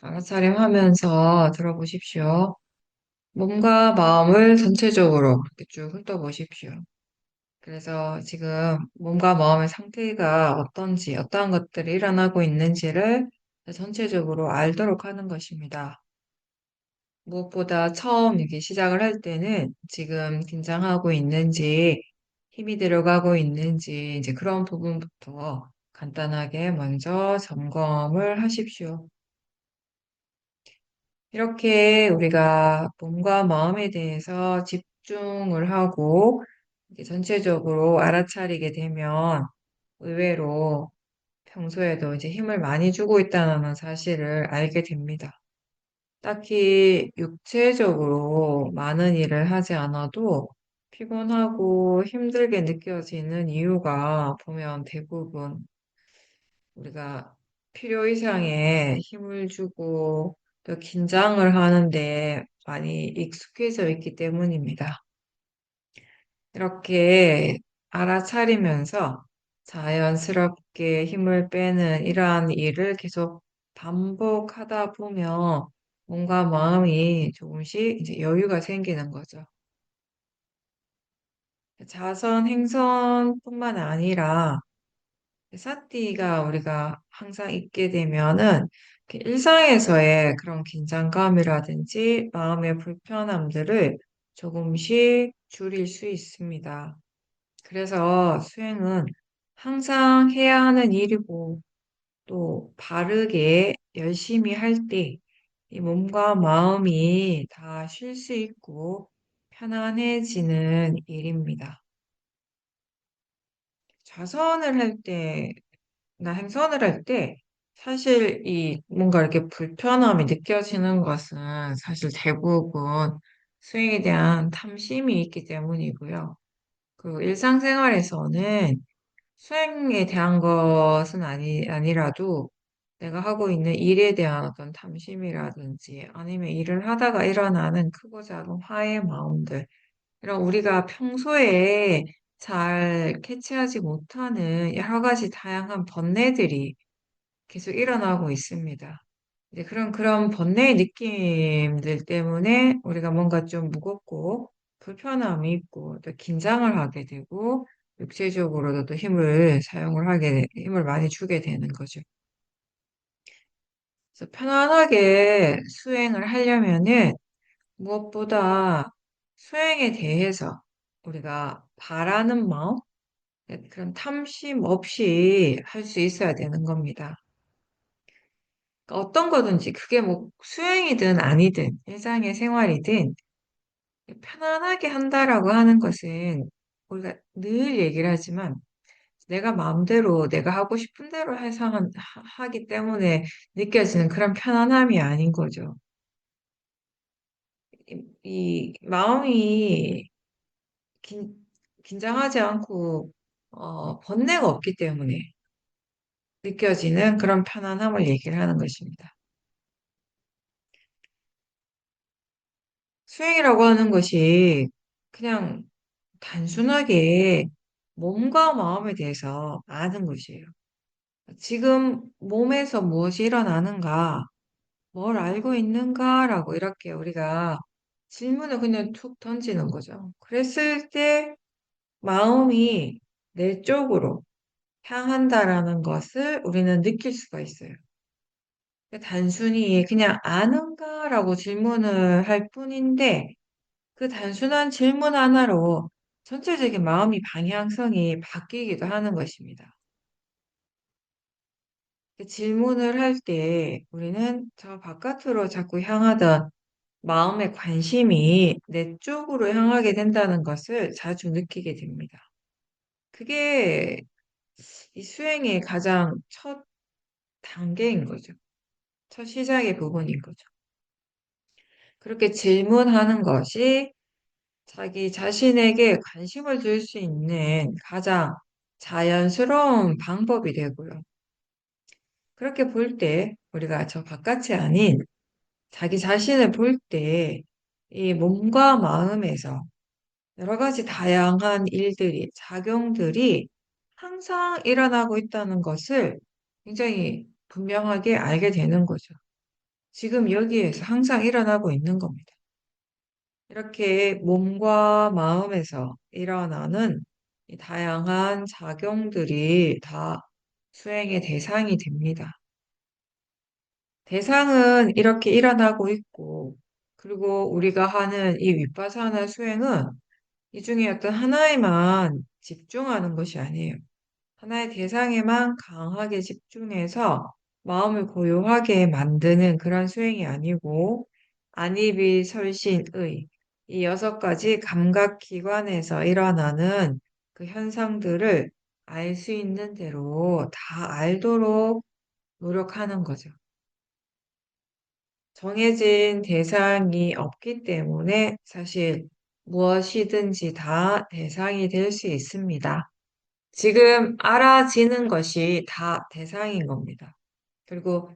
알아차림하면서 들어보십시오. 몸과 마음을 전체적으로 이렇게 쭉 훑어보십시오. 그래서 지금 몸과 마음의 상태가 어떤지, 어떠한 것들이 일어나고 있는지를 전체적으로 알도록 하는 것입니다. 무엇보다 처음 이렇게 시작을 할 때는 지금 긴장하고 있는지, 힘이 들어가고 있는지, 이제 그런 부분부터 간단하게 먼저 점검을 하십시오. 이렇게 우리가 몸과 마음에 대해서 집중을 하고 이렇게 전체적으로 알아차리게 되면 의외로 평소에도 이제 힘을 많이 주고 있다는 사실을 알게 됩니다. 딱히 육체적으로 많은 일을 하지 않아도 피곤하고 힘들게 느껴지는 이유가 보면 대부분 우리가 필요 이상의 힘을 주고 또 긴장을 하는데 많이 익숙해져 있기 때문입니다. 이렇게 알아차리면서 자연스럽게 힘을 빼는 이러한 일을 계속 반복하다 보면 몸과 마음이 조금씩 이제 여유가 생기는 거죠. 자선, 행선뿐만 아니라 사띠가 우리가 항상 있게 되면은 이렇게 일상에서의 그런 긴장감이라든지 마음의 불편함들을 조금씩 줄일 수 있습니다. 그래서 수행은 항상 해야 하는 일이고 또 바르게 열심히 할 때 이 몸과 마음이 다 쉴 수 있고 편안해지는 일입니다. 자선을 할 때, 나 행선을 할 때 사실 이 뭔가 이렇게 불편함이 느껴지는 것은 사실 대부분 수행에 대한 탐심이 있기 때문이고요. 그 일상생활에서는 수행에 대한 것은 아니라도 내가 하고 있는 일에 대한 어떤 탐심이라든지 아니면 일을 하다가 일어나는 크고 작은 화의 마음들, 이런 우리가 평소에 잘 캐치하지 못하는 여러 가지 다양한 번뇌들이 계속 일어나고 있습니다. 이제 그런 번뇌의 느낌들 때문에 우리가 뭔가 좀 무겁고 불편함이 있고 또 긴장을 하게 되고 육체적으로도 또 힘을 많이 주게 되는 거죠. 그래서 편안하게 수행을 하려면은 무엇보다 수행에 대해서 우리가 바라는 마음, 그런 탐심 없이 할 수 있어야 되는 겁니다. 그러니까 어떤 거든지 그게 뭐 수행이든 아니든 일상의 생활이든 편안하게 한다라고 하는 것은 우리가 늘 얘기를 하지만 내가 마음대로 내가 하고 싶은 대로 하기 때문에 느껴지는 그런 편안함이 아닌 거죠. 이 마음이 긴, 긴장하지 않고 번뇌가 없기 때문에 느껴지는 그런 편안함을 얘기를 하는 것입니다. 수행이라고 하는 것이 그냥 단순하게 몸과 마음에 대해서 아는 것이에요. 지금 몸에서 무엇이 일어나는가, 뭘 알고 있는가라고 이렇게 우리가 질문을 그냥 툭 던지는 거죠. 그랬을 때 마음이 내 쪽으로 향한다라는 것을 우리는 느낄 수가 있어요. 단순히 그냥 아는가라고 질문을 할 뿐인데 그 단순한 질문 하나로 전체적인 마음이 방향성이 바뀌기도 하는 것입니다. 그 질문을 할 때 우리는 저 바깥으로 자꾸 향하던 마음의 관심이 내 쪽으로 향하게 된다는 것을 자주 느끼게 됩니다. 그게 이 수행의 가장 첫 단계인 거죠. 첫 시작의 부분인 거죠. 그렇게 질문하는 것이 자기 자신에게 관심을 줄 수 있는 가장 자연스러운 방법이 되고요. 그렇게 볼 때 우리가 저 바깥이 아닌 자기 자신을 볼 때 이 몸과 마음에서 여러 가지 다양한 일들이, 작용들이 항상 일어나고 있다는 것을 굉장히 분명하게 알게 되는 거죠. 지금 여기에서 항상 일어나고 있는 겁니다. 이렇게 몸과 마음에서 일어나는 이 다양한 작용들이 다 수행의 대상이 됩니다. 대상은 이렇게 일어나고 있고, 그리고 우리가 하는 이 윗바사나 수행은 이 중에 어떤 하나에만 집중하는 것이 아니에요. 하나의 대상에만 강하게 집중해서 마음을 고요하게 만드는 그런 수행이 아니고, 안입이 설신의 이 여섯 가지 감각기관에서 일어나는 그 현상들을 알 수 있는 대로 다 알도록 노력하는 거죠. 정해진 대상이 없기 때문에 사실 무엇이든지 다 대상이 될 수 있습니다. 지금 알아지는 것이 다 대상인 겁니다. 그리고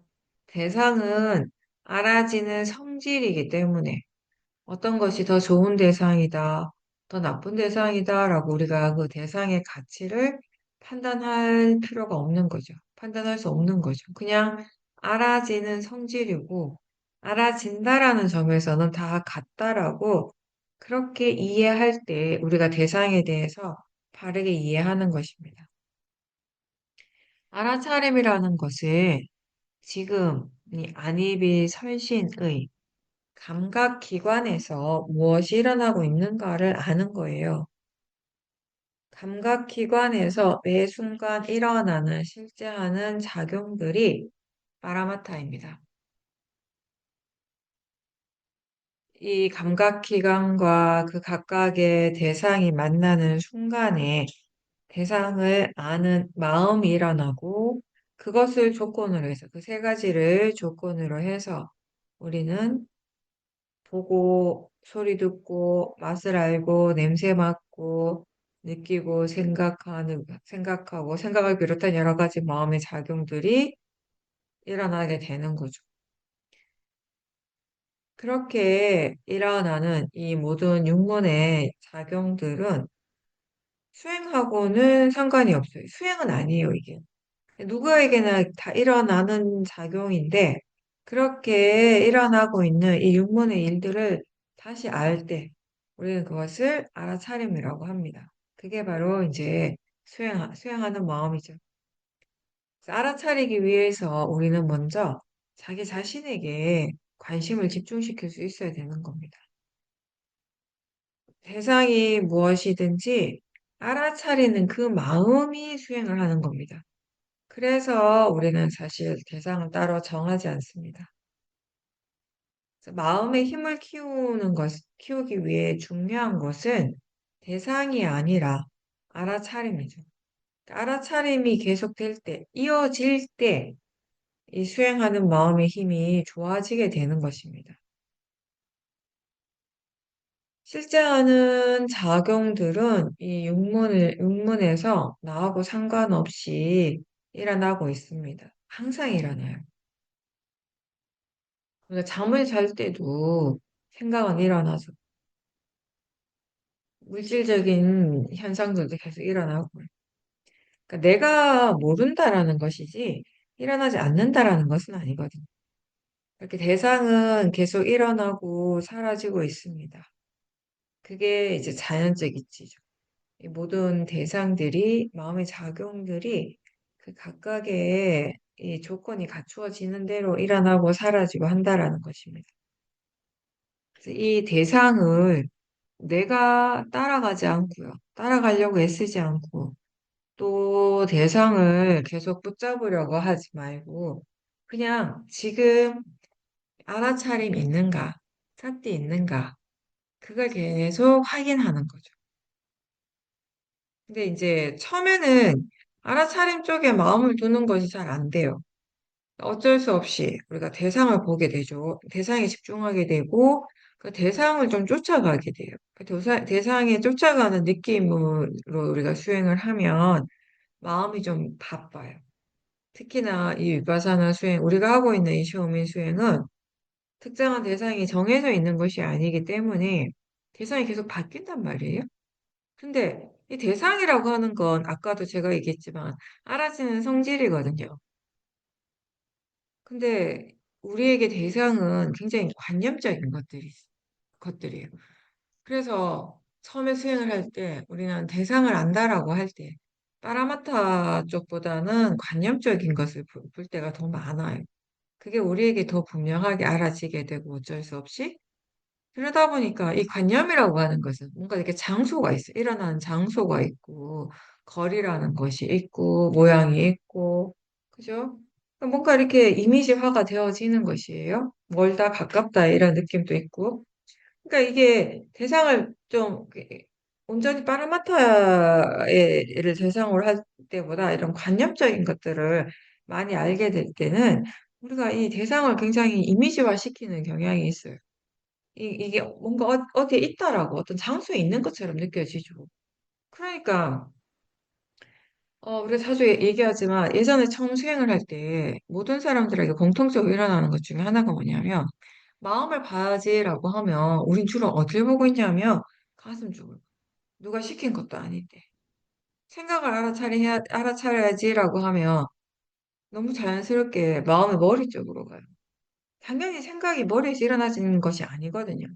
대상은 알아지는 성질이기 때문에 어떤 것이 더 좋은 대상이다, 더 나쁜 대상이다라고 우리가 그 대상의 가치를 판단할 필요가 없는 거죠. 판단할 수 없는 거죠. 그냥 알아지는 성질이고, 알아진다라는 점에서는 다 같다라고 그렇게 이해할 때 우리가 대상에 대해서 바르게 이해하는 것입니다. 알아차림이라는 것은 지금 이 안입이 설신의 감각기관에서 무엇이 일어나고 있는가를 아는 거예요. 감각기관에서 매 순간 일어나는 실제 하는 작용들이 파라마타입니다. 이 감각기관과 그 각각의 대상이 만나는 순간에 대상을 아는 마음이 일어나고 그것을 조건으로 해서 그 세 가지를 조건으로 해서 우리는 보고 소리 듣고 맛을 알고 냄새 맡고 느끼고 생각하고 생각을 비롯한 여러 가지 마음의 작용들이 일어나게 되는 거죠. 그렇게 일어나는 이 모든 육문의 작용들은 수행하고는 상관이 없어요. 수행은 아니에요, 이게. 누구에게나 다 일어나는 작용인데, 그렇게 일어나고 있는 이 육문의 일들을 다시 알 때, 우리는 그것을 알아차림이라고 합니다. 그게 바로 이제 수행하는 마음이죠. 그래서 알아차리기 위해서 우리는 먼저 자기 자신에게 관심을 집중시킬 수 있어야 되는 겁니다. 대상이 무엇이든지 알아차리는 그 마음이 수행을 하는 겁니다. 그래서 우리는 사실 대상을 따로 정하지 않습니다. 그래서 마음의 힘을 키우기 위해 중요한 것은 대상이 아니라 알아차림이죠. 그러니까 알아차림이 계속될 때, 이어질 때, 이 수행하는 마음의 힘이 좋아지게 되는 것입니다. 실제 하는 작용들은 이 육문에서 나하고 상관없이 일어나고 있습니다. 항상 일어나요. 우리가 잠을 잘 때도 생각은 일어나죠. 물질적인 현상들도 계속 일어나고. 그러니까 내가 모른다라는 것이지 일어나지 않는다라는 것은 아니거든요. 이렇게 대상은 계속 일어나고 사라지고 있습니다. 그게 이제 자연적 이치죠. 이 모든 대상들이, 마음의 작용들이 그 각각의 이 조건이 갖추어지는 대로 일어나고 사라지고 한다라는 것입니다. 그래서 이 대상을 내가 따라가지 않고요. 따라가려고 애쓰지 않고 또 대상을 계속 붙잡으려고 하지 말고 그냥 지금 알아차림 있는가, 찾기 있는가 그걸 계속 확인하는 거죠. 근데 이제 처음에는 알아차림 쪽에 마음을 두는 것이 잘 안 돼요. 어쩔 수 없이 우리가 대상을 보게 되죠. 대상에 집중하게 되고 그 대상을 좀 쫓아가게 돼요. 그 대상에 쫓아가는 느낌으로 우리가 수행을 하면 마음이 좀 바빠요. 특히나 이 위파사나 수행, 우리가 하고 있는 이 쇼민 수행은 특정한 대상이 정해져 있는 것이 아니기 때문에 대상이 계속 바뀐단 말이에요. 근데 이 대상이라고 하는 건 아까도 제가 얘기했지만 알아지는 성질이거든요. 근데 우리에게 대상은 굉장히 관념적인 것들이에요. 그래서 처음에 수행을 할 때 우리는 대상을 안다라고 할 때 빠라마타 쪽보다는 관념적인 것을 볼 때가 더 많아요. 그게 우리에게 더 분명하게 알아지게 되고 어쩔 수 없이 그러다 보니까 이 관념이라고 하는 것은 뭔가 이렇게 장소가 있어요. 일어나는 장소가 있고 거리라는 것이 있고 모양이 있고 그죠? 뭔가 이렇게 이미지화가 되어지는 것이에요. 멀다 가깝다 이런 느낌도 있고 그러니까 이게 대상을 좀 온전히 파라마타를 대상으로 할 때보다 이런 관념적인 것들을 많이 알게 될 때는 우리가 이 대상을 굉장히 이미지화 시키는 경향이 있어요. 이게 뭔가 어디에 있다라고 어떤 장소에 있는 것처럼 느껴지죠. 그러니까 우리가 자주 얘기하지만 예전에 처음 수행을 할 때 모든 사람들에게 공통적으로 일어나는 것 중에 하나가 뭐냐면 마음을 봐야지라고 하면 우린 주로 어딜 보고 있냐면 가슴 쪽을 누가 시킨 것도 아닌데 생각을 알아차려야지라고 하면 너무 자연스럽게 마음의 머리 쪽으로 가요. 당연히 생각이 머리에서 일어나지는 것이 아니거든요.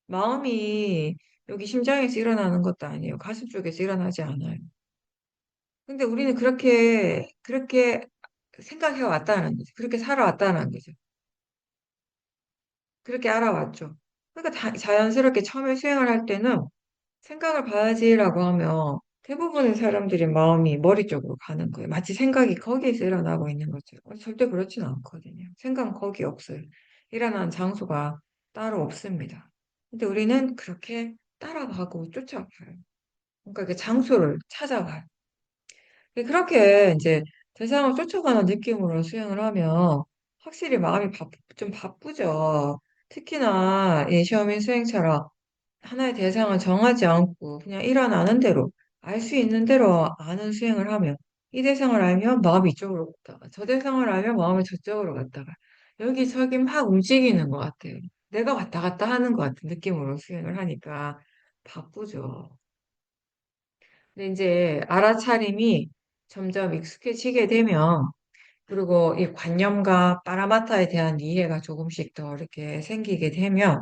마음이 여기 심장에서 일어나는 것도 아니에요. 가슴 쪽에서 일어나지 않아요. 근데 우리는 그렇게 생각해 왔다는 거죠. 그렇게 살아왔다는 거죠. 그렇게 알아왔죠. 그러니까 자연스럽게 처음에 수행을 할 때는 생각을 봐야지라고 하면 대부분의 사람들의 마음이 머리 쪽으로 가는 거예요. 마치 생각이 거기에서 일어나고 있는 것처럼. 절대 그렇지는 않거든요. 생각은 거기 없어요. 일어나는 장소가 따로 없습니다. 근데 우리는 그렇게 따라가고 쫓아가요. 그러니까 그 장소를 찾아가요. 그렇게 이제 대상을 쫓아가는 느낌으로 수행을 하면 확실히 마음이 좀 바쁘죠. 특히나 이 시어민 수행처럼 하나의 대상을 정하지 않고 그냥 일어나는 대로 알 수 있는 대로 아는 수행을 하면 이 대상을 알면 마음이 이쪽으로 갔다가 저 대상을 알면 마음이 저쪽으로 갔다가 여기저기 막 움직이는 것 같아요. 내가 왔다 갔다 하는 것 같은 느낌으로 수행을 하니까 바쁘죠. 근데 이제 알아차림이 점점 익숙해지게 되면 그리고 이 관념과 파라마타에 대한 이해가 조금씩 더 이렇게 생기게 되면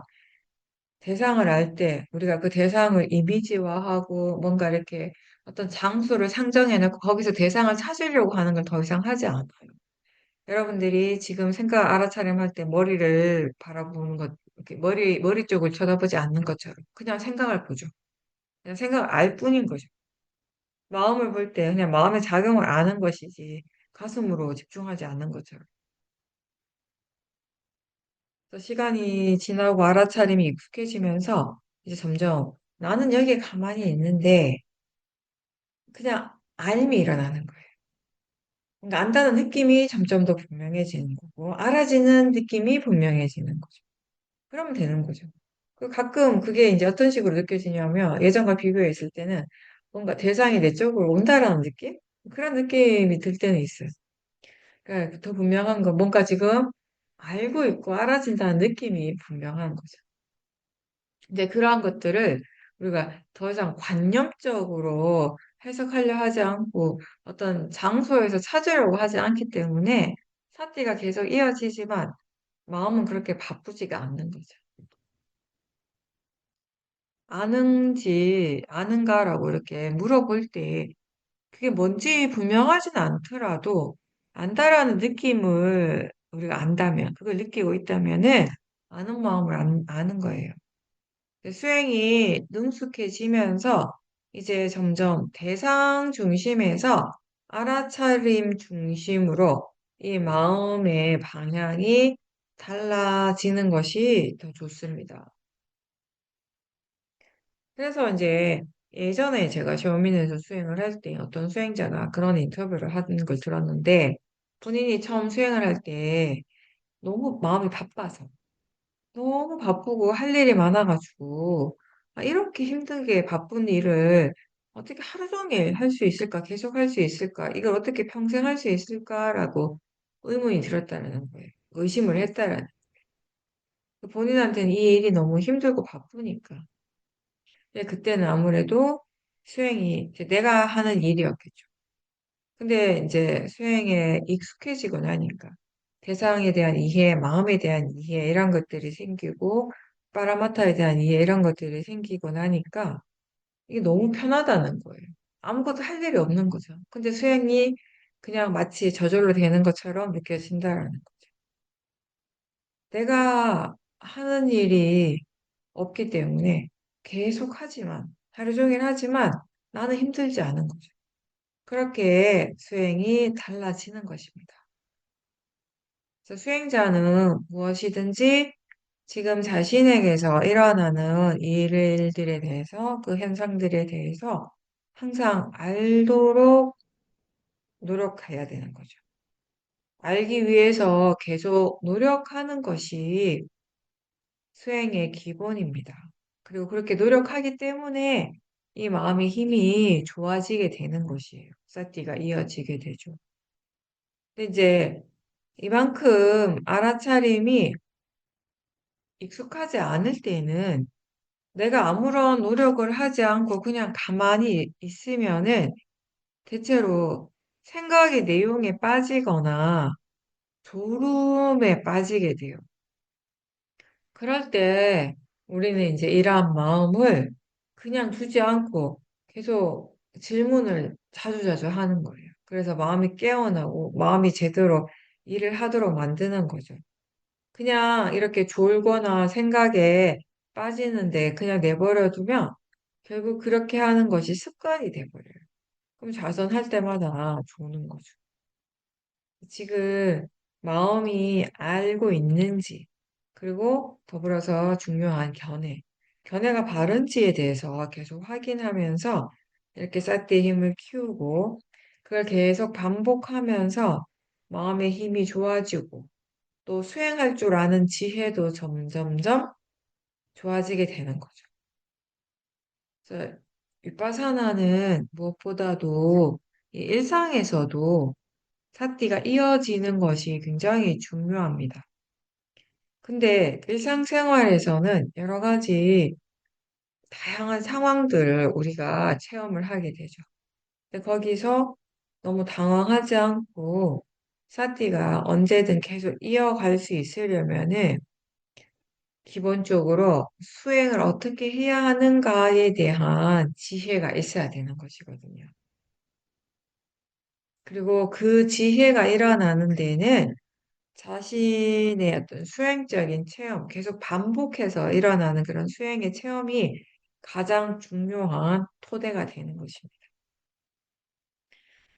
대상을 알 때 우리가 그 대상을 이미지화하고 뭔가 이렇게 어떤 장소를 상정해놓고 거기서 대상을 찾으려고 하는 걸 더 이상 하지 않아요. 여러분들이 지금 생각 알아차림할 때 머리를 바라보는 것, 이렇게 머리 쪽을 쳐다보지 않는 것처럼 그냥 생각을 보죠. 그냥 생각을 알 뿐인 거죠. 마음을 볼 때 그냥 마음의 작용을 아는 것이지 가슴으로 집중하지 않는 것처럼. 그래서 시간이 지나고 알아차림이 익숙해지면서 이제 점점 나는 여기에 가만히 있는데 그냥 알미 일어나는 거예요. 그러니까 안다는 느낌이 점점 더 분명해지는 거고 알아지는 느낌이 분명해지는 거죠. 그러면 되는 거죠. 그 가끔 그게 이제 어떤 식으로 느껴지냐면 예전과 비교했을 때는 뭔가 대상이 내 쪽으로 온다라는 느낌? 그런 느낌이 들 때는 있어요. 그러니까 더 분명한 건 뭔가 지금 알고 있고 알아진다는 느낌이 분명한 거죠. 이제 그러한 것들을 우리가 더 이상 관념적으로 해석하려 하지 않고 어떤 장소에서 찾으려고 하지 않기 때문에 사티가 계속 이어지지만 마음은 그렇게 바쁘지가 않는 거죠. 아는지 아는가라고 이렇게 물어볼 때 그게 뭔지 분명하진 않더라도 안다라는 느낌을 우리가 안다면 그걸 느끼고 있다면은 아는 마음을 아는 거예요. 수행이 능숙해지면서 이제 점점 대상 중심에서 알아차림 중심으로 이 마음의 방향이 달라지는 것이 더 좋습니다. 그래서 이제 예전에 제가 셔민에서 수행을 할 때 어떤 수행자가 그런 인터뷰를 하는 걸 들었는데 본인이 처음 수행을 할 때 너무 마음이 바빠서 너무 바쁘고 할 일이 많아가지고 이렇게 힘들게 바쁜 일을 어떻게 하루 종일 할 수 있을까? 계속 할 수 있을까? 이걸 어떻게 평생 할 수 있을까라고 의문이 들었다는 거예요. 의심을 했다라는. 본인한테는 이 일이 너무 힘들고 바쁘니까. 근데 그때는 아무래도 수행이 이제 내가 하는 일이었겠죠. 근데 이제 수행에 익숙해지고 나니까. 대상에 대한 이해, 마음에 대한 이해, 이런 것들이 생기고, 파라마타에 대한 이해, 이런 것들이 생기고 나니까, 이게 너무 편하다는 거예요. 아무것도 할 일이 없는 거죠. 근데 수행이 그냥 마치 저절로 되는 것처럼 느껴진다라는 거. 내가 하는 일이 없기 때문에 계속 하지만, 하루 종일 하지만 나는 힘들지 않은 거죠. 그렇게 수행이 달라지는 것입니다. 그래서 수행자는 무엇이든지 지금 자신에게서 일어나는 일들에 대해서 그 현상들에 대해서 항상 알도록 노력해야 되는 거죠. 알기 위해서 계속 노력하는 것이 수행의 기본입니다. 그리고 그렇게 노력하기 때문에 이 마음의 힘이 좋아지게 되는 것이에요. 사티가 이어지게 되죠. 근데 이제 이만큼 알아차림이 익숙하지 않을 때는 내가 아무런 노력을 하지 않고 그냥 가만히 있으면은 대체로 생각의 내용에 빠지거나 졸음에 빠지게 돼요. 그럴 때 우리는 이제 이러한 마음을 그냥 두지 않고 계속 질문을 자주자주 하는 거예요. 그래서 마음이 깨어나고 마음이 제대로 일을 하도록 만드는 거죠. 그냥 이렇게 졸거나 생각에 빠지는데 그냥 내버려 두면 결국 그렇게 하는 것이 습관이 돼버려요. 그럼 좌선할 때마다 조는 거죠. 지금 마음이 알고 있는지, 그리고 더불어서 중요한 견해. 견해가 바른지에 대해서 계속 확인하면서 이렇게 삿대의 힘을 키우고, 그걸 계속 반복하면서 마음의 힘이 좋아지고, 또 수행할 줄 아는 지혜도 점점점 좋아지게 되는 거죠. 그래서 윗바사나는 무엇보다도 이 일상에서도 사띠가 이어지는 것이 굉장히 중요합니다. 근데 일상생활에서는 여러 가지 다양한 상황들을 우리가 체험을 하게 되죠. 근데 거기서 너무 당황하지 않고 사띠가 언제든 계속 이어갈 수 있으려면은 기본적으로 수행을 어떻게 해야 하는가에 대한 지혜가 있어야 되는 것이거든요. 그리고 그 지혜가 일어나는 데는 자신의 어떤 수행적인 체험, 계속 반복해서 일어나는 그런 수행의 체험이 가장 중요한 토대가 되는 것입니다.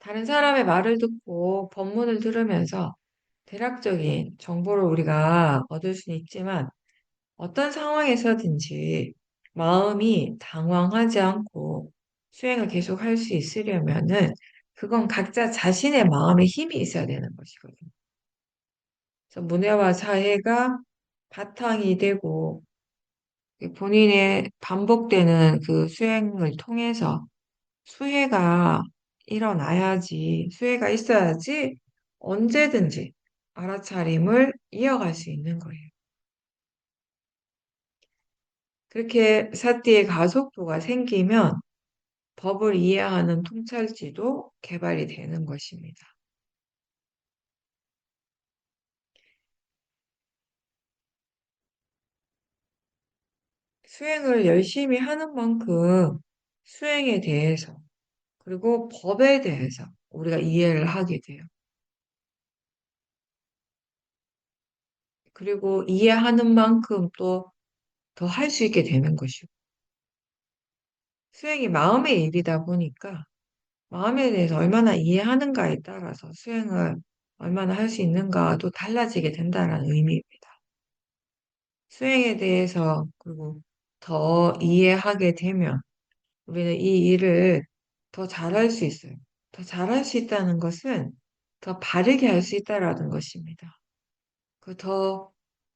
다른 사람의 말을 듣고 법문을 들으면서 대략적인 정보를 우리가 얻을 수는 있지만 어떤 상황에서든지 마음이 당황하지 않고 수행을 계속 할 수 있으려면은 그건 각자 자신의 마음에 힘이 있어야 되는 것이거든요. 그래서 문해와 사해가 바탕이 되고 본인의 반복되는 그 수행을 통해서 수혜가 일어나야지, 수혜가 있어야지 언제든지 알아차림을 이어갈 수 있는 거예요. 그렇게 사띠의 가속도가 생기면 법을 이해하는 통찰지도 개발이 되는 것입니다. 수행을 열심히 하는 만큼 수행에 대해서 그리고 법에 대해서 우리가 이해를 하게 돼요. 그리고 이해하는 만큼 또 더 할 수 있게 되는 것이고. 수행이 마음의 일이다 보니까 마음에 대해서 얼마나 이해하는가에 따라서 수행을 얼마나 할 수 있는가도 달라지게 된다는 의미입니다. 수행에 대해서 그리고 더 이해하게 되면 우리는 이 일을 더 잘할 수 있어요. 더 잘할 수 있다는 것은 더 바르게 할 수 있다라는 것입니다. 그 더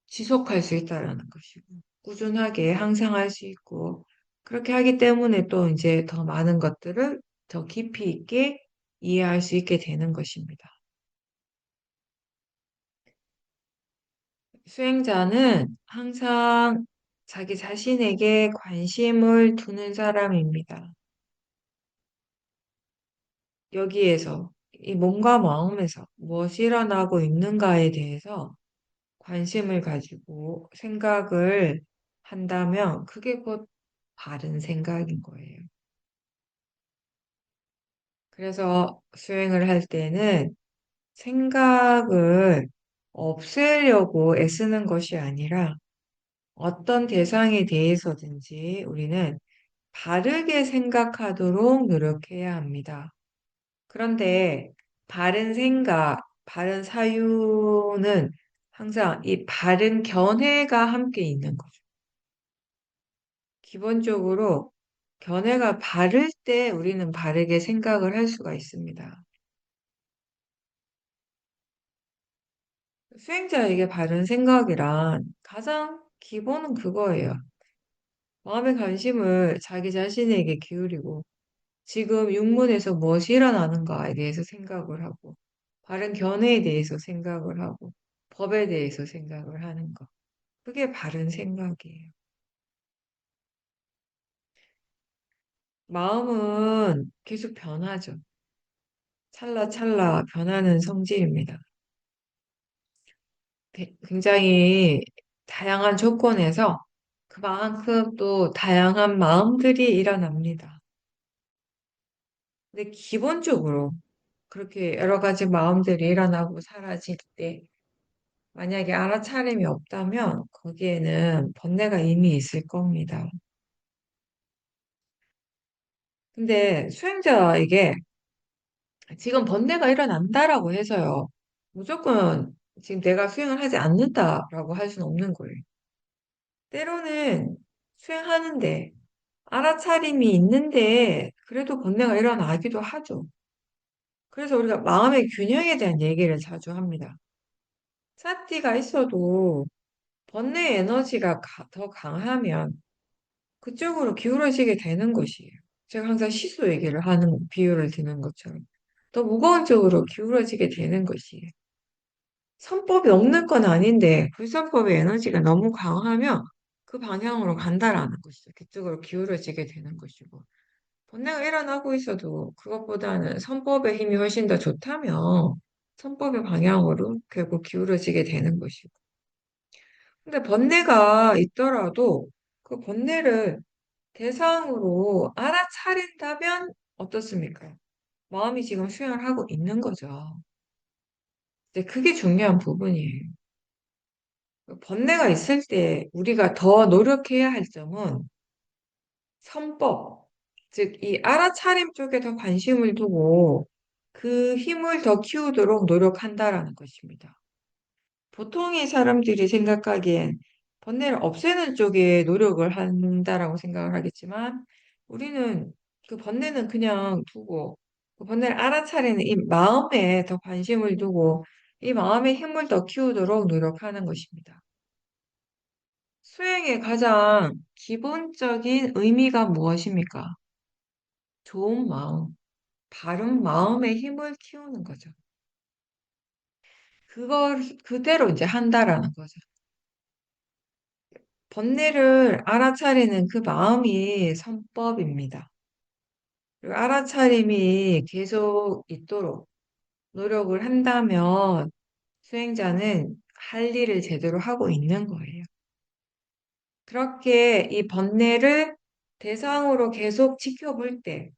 지속할 수 있다라는 것이고, 꾸준하게 항상 할 수 있고, 그렇게 하기 때문에 또 이제 더 많은 것들을 더 깊이 있게 이해할 수 있게 되는 것입니다. 수행자는 항상 자기 자신에게 관심을 두는 사람입니다. 여기에서 이 몸과 마음에서 무엇이 일어나고 있는가에 대해서 관심을 가지고 생각을 한다면 그게 곧 바른 생각인 거예요. 그래서 수행을 할 때는 생각을 없애려고 애쓰는 것이 아니라 어떤 대상에 대해서든지 우리는 바르게 생각하도록 노력해야 합니다. 그런데 바른 생각, 바른 사유는 항상 이 바른 견해가 함께 있는 거죠. 기본적으로 견해가 바를 때 우리는 바르게 생각을 할 수가 있습니다. 수행자에게 바른 생각이란 가장 기본은 그거예요. 마음의 관심을 자기 자신에게 기울이고 지금 육문에서 무엇이 일어나는가에 대해서 생각을 하고 바른 견해에 대해서 생각을 하고 법에 대해서 생각을 하는 것. 그게 바른 생각이에요. 마음은 계속 변하죠. 찰나찰나 변하는 성질입니다. 굉장히 다양한 조건에서 그만큼 또 다양한 마음들이 일어납니다. 근데 기본적으로 그렇게 여러 가지 마음들이 일어나고 사라질 때 만약에 알아차림이 없다면 거기에는 번뇌가 이미 있을 겁니다. 근데 수행자에게 지금 번뇌가 일어난다라고 해서요. 무조건 지금 내가 수행을 하지 않는다라고 할 수는 없는 거예요. 때로는 수행하는데 알아차림이 있는데 그래도 번뇌가 일어나기도 하죠. 그래서 우리가 마음의 균형에 대한 얘기를 자주 합니다. 사티가 있어도 번뇌 에너지가 더 강하면 그쪽으로 기울어지게 되는 것이에요. 제가 항상 시소 얘기를 하는 비유를 드는 것처럼 더 무거운 쪽으로 기울어지게 되는 것이에요. 선법이 없는 건 아닌데 불선법의 에너지가 너무 강하면 그 방향으로 간다라는 것이죠. 그쪽으로 기울어지게 되는 것이고 번뇌가 일어나고 있어도 그것보다는 선법의 힘이 훨씬 더 좋다면 선법의 방향으로 결국 기울어지게 되는 것이고 근데 번뇌가 있더라도 그 번뇌를 대상으로 알아차린다면 어떻습니까? 마음이 지금 수행을 하고 있는 거죠. 이제 그게 중요한 부분이에요. 번뇌가 있을 때 우리가 더 노력해야 할 점은 선법, 즉, 이 알아차림 쪽에 더 관심을 두고 그 힘을 더 키우도록 노력한다라는 것입니다. 보통의 사람들이 생각하기엔 번뇌를 없애는 쪽에 노력을 한다라고 생각을 하겠지만 우리는 그 번뇌는 그냥 두고 그 번뇌를 알아차리는 이 마음에 더 관심을 두고 이 마음의 힘을 더 키우도록 노력하는 것입니다. 수행의 가장 기본적인 의미가 무엇입니까? 좋은 마음, 바른 마음의 힘을 키우는 거죠. 그걸 그대로 이제 한다라는 거죠. 번뇌를 알아차리는 그 마음이 선법입니다. 그리고 알아차림이 계속 있도록 노력을 한다면 수행자는 할 일을 제대로 하고 있는 거예요. 그렇게 이 번뇌를 대상으로 계속 지켜볼 때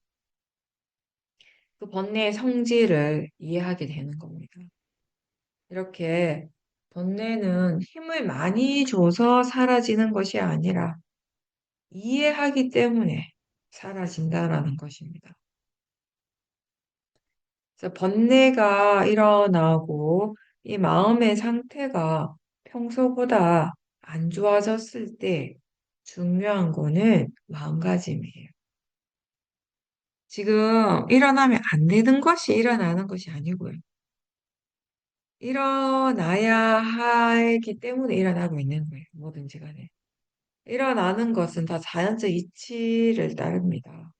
그 번뇌의 성질을 이해하게 되는 겁니다. 이렇게 번뇌는 힘을 많이 줘서 사라지는 것이 아니라 이해하기 때문에 사라진다라는 것입니다. 그래서 번뇌가 일어나고 이 마음의 상태가 평소보다 안 좋아졌을 때 중요한 거는 마음가짐이에요. 지금 일어나면 안 되는 것이 일어나는 것이 아니고요. 일어나야 하기 때문에 일어나고 있는 거예요. 뭐든지 간에. 일어나는 것은 다 자연적 이치를 따릅니다.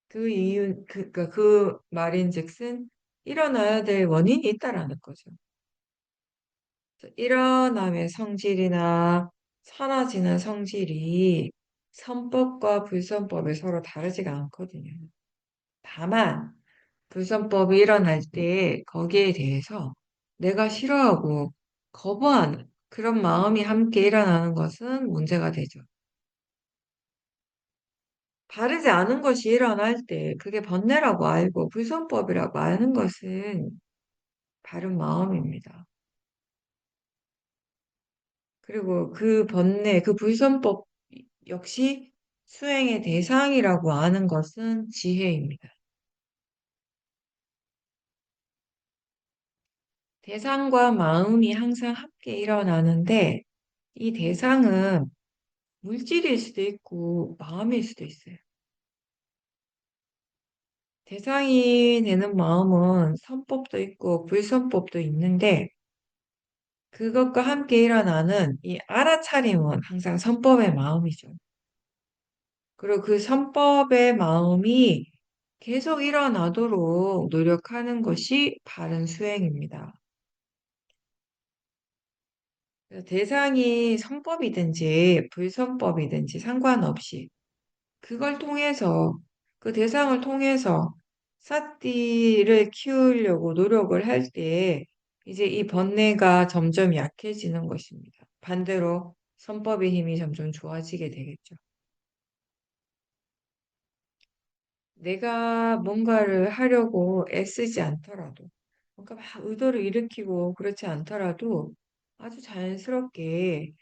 그 말인즉슨 일어나야 될 원인이 있다라는 거죠. 일어남의 성질이나 사라지는 성질이 선법과 불선법이 서로 다르지가 않거든요. 다만 불선법이 일어날 때 거기에 대해서 내가 싫어하고 거부하는 그런 마음이 함께 일어나는 것은 문제가 되죠. 바르지 않은 것이 일어날 때 그게 번뇌라고 알고 불선법이라고 아는 것은 바른 마음입니다. 그리고 그 번뇌, 그 불선법 역시 수행의 대상이라고 아는 것은 지혜입니다. 대상과 마음이 항상 함께 일어나는데 이 대상은 물질일 수도 있고 마음일 수도 있어요. 대상이 되는 마음은 선법도 있고 불선법도 있는데 그것과 함께 일어나는 이 알아차림은 항상 선법의 마음이죠. 그리고 그 선법의 마음이 계속 일어나도록 노력하는 것이 바른 수행입니다. 그래서 대상이 선법이든지 불선법이든지 상관없이 그걸 통해서 그 대상을 통해서 사띠를 키우려고 노력을 할 때 이제 이 번뇌가 점점 약해지는 것입니다. 반대로 선법의 힘이 점점 좋아지게 되겠죠. 내가 뭔가를 하려고 애쓰지 않더라도 뭔가 막 의도를 일으키고 그렇지 않더라도 아주 자연스럽게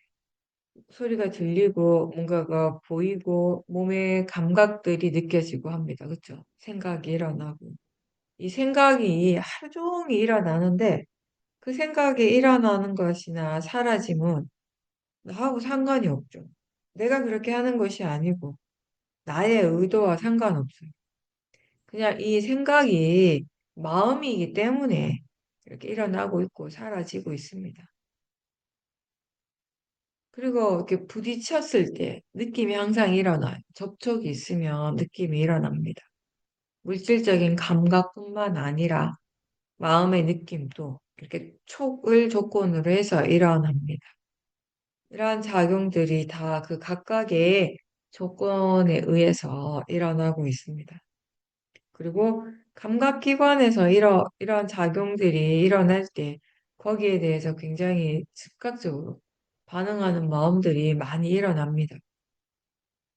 소리가 들리고 뭔가가 보이고 몸의 감각들이 느껴지고 합니다. 그렇죠? 생각이 일어나고. 이 생각이 하루 종일 일어나는데 그 생각이 일어나는 것이나 사라짐은 나하고 상관이 없죠. 내가 그렇게 하는 것이 아니고 나의 의도와 상관없어요. 그냥 이 생각이 마음이기 때문에 이렇게 일어나고 있고 사라지고 있습니다. 그리고 이렇게 부딪혔을 때 느낌이 항상 일어나요. 접촉이 있으면 느낌이 일어납니다. 물질적인 감각뿐만 아니라 마음의 느낌도 이렇게 촉을 조건으로 해서 일어납니다. 이러한 작용들이 다 그 각각의 조건에 의해서 일어나고 있습니다. 그리고 감각기관에서 이러한 작용들이 일어날 때 거기에 대해서 굉장히 즉각적으로 반응하는 마음들이 많이 일어납니다.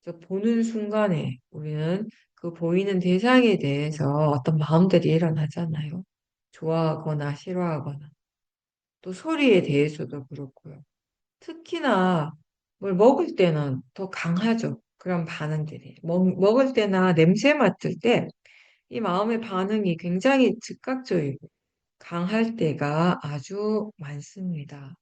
그래서 보는 순간에 우리는 그 보이는 대상에 대해서 어떤 마음들이 일어나잖아요. 좋아하거나 싫어하거나. 또 소리에 대해서도 그렇고요. 특히나 뭘 먹을 때는 더 강하죠. 그런 반응들이. 먹을 때나 냄새 맡을 때 이 마음의 반응이 굉장히 즉각적이고 강할 때가 아주 많습니다.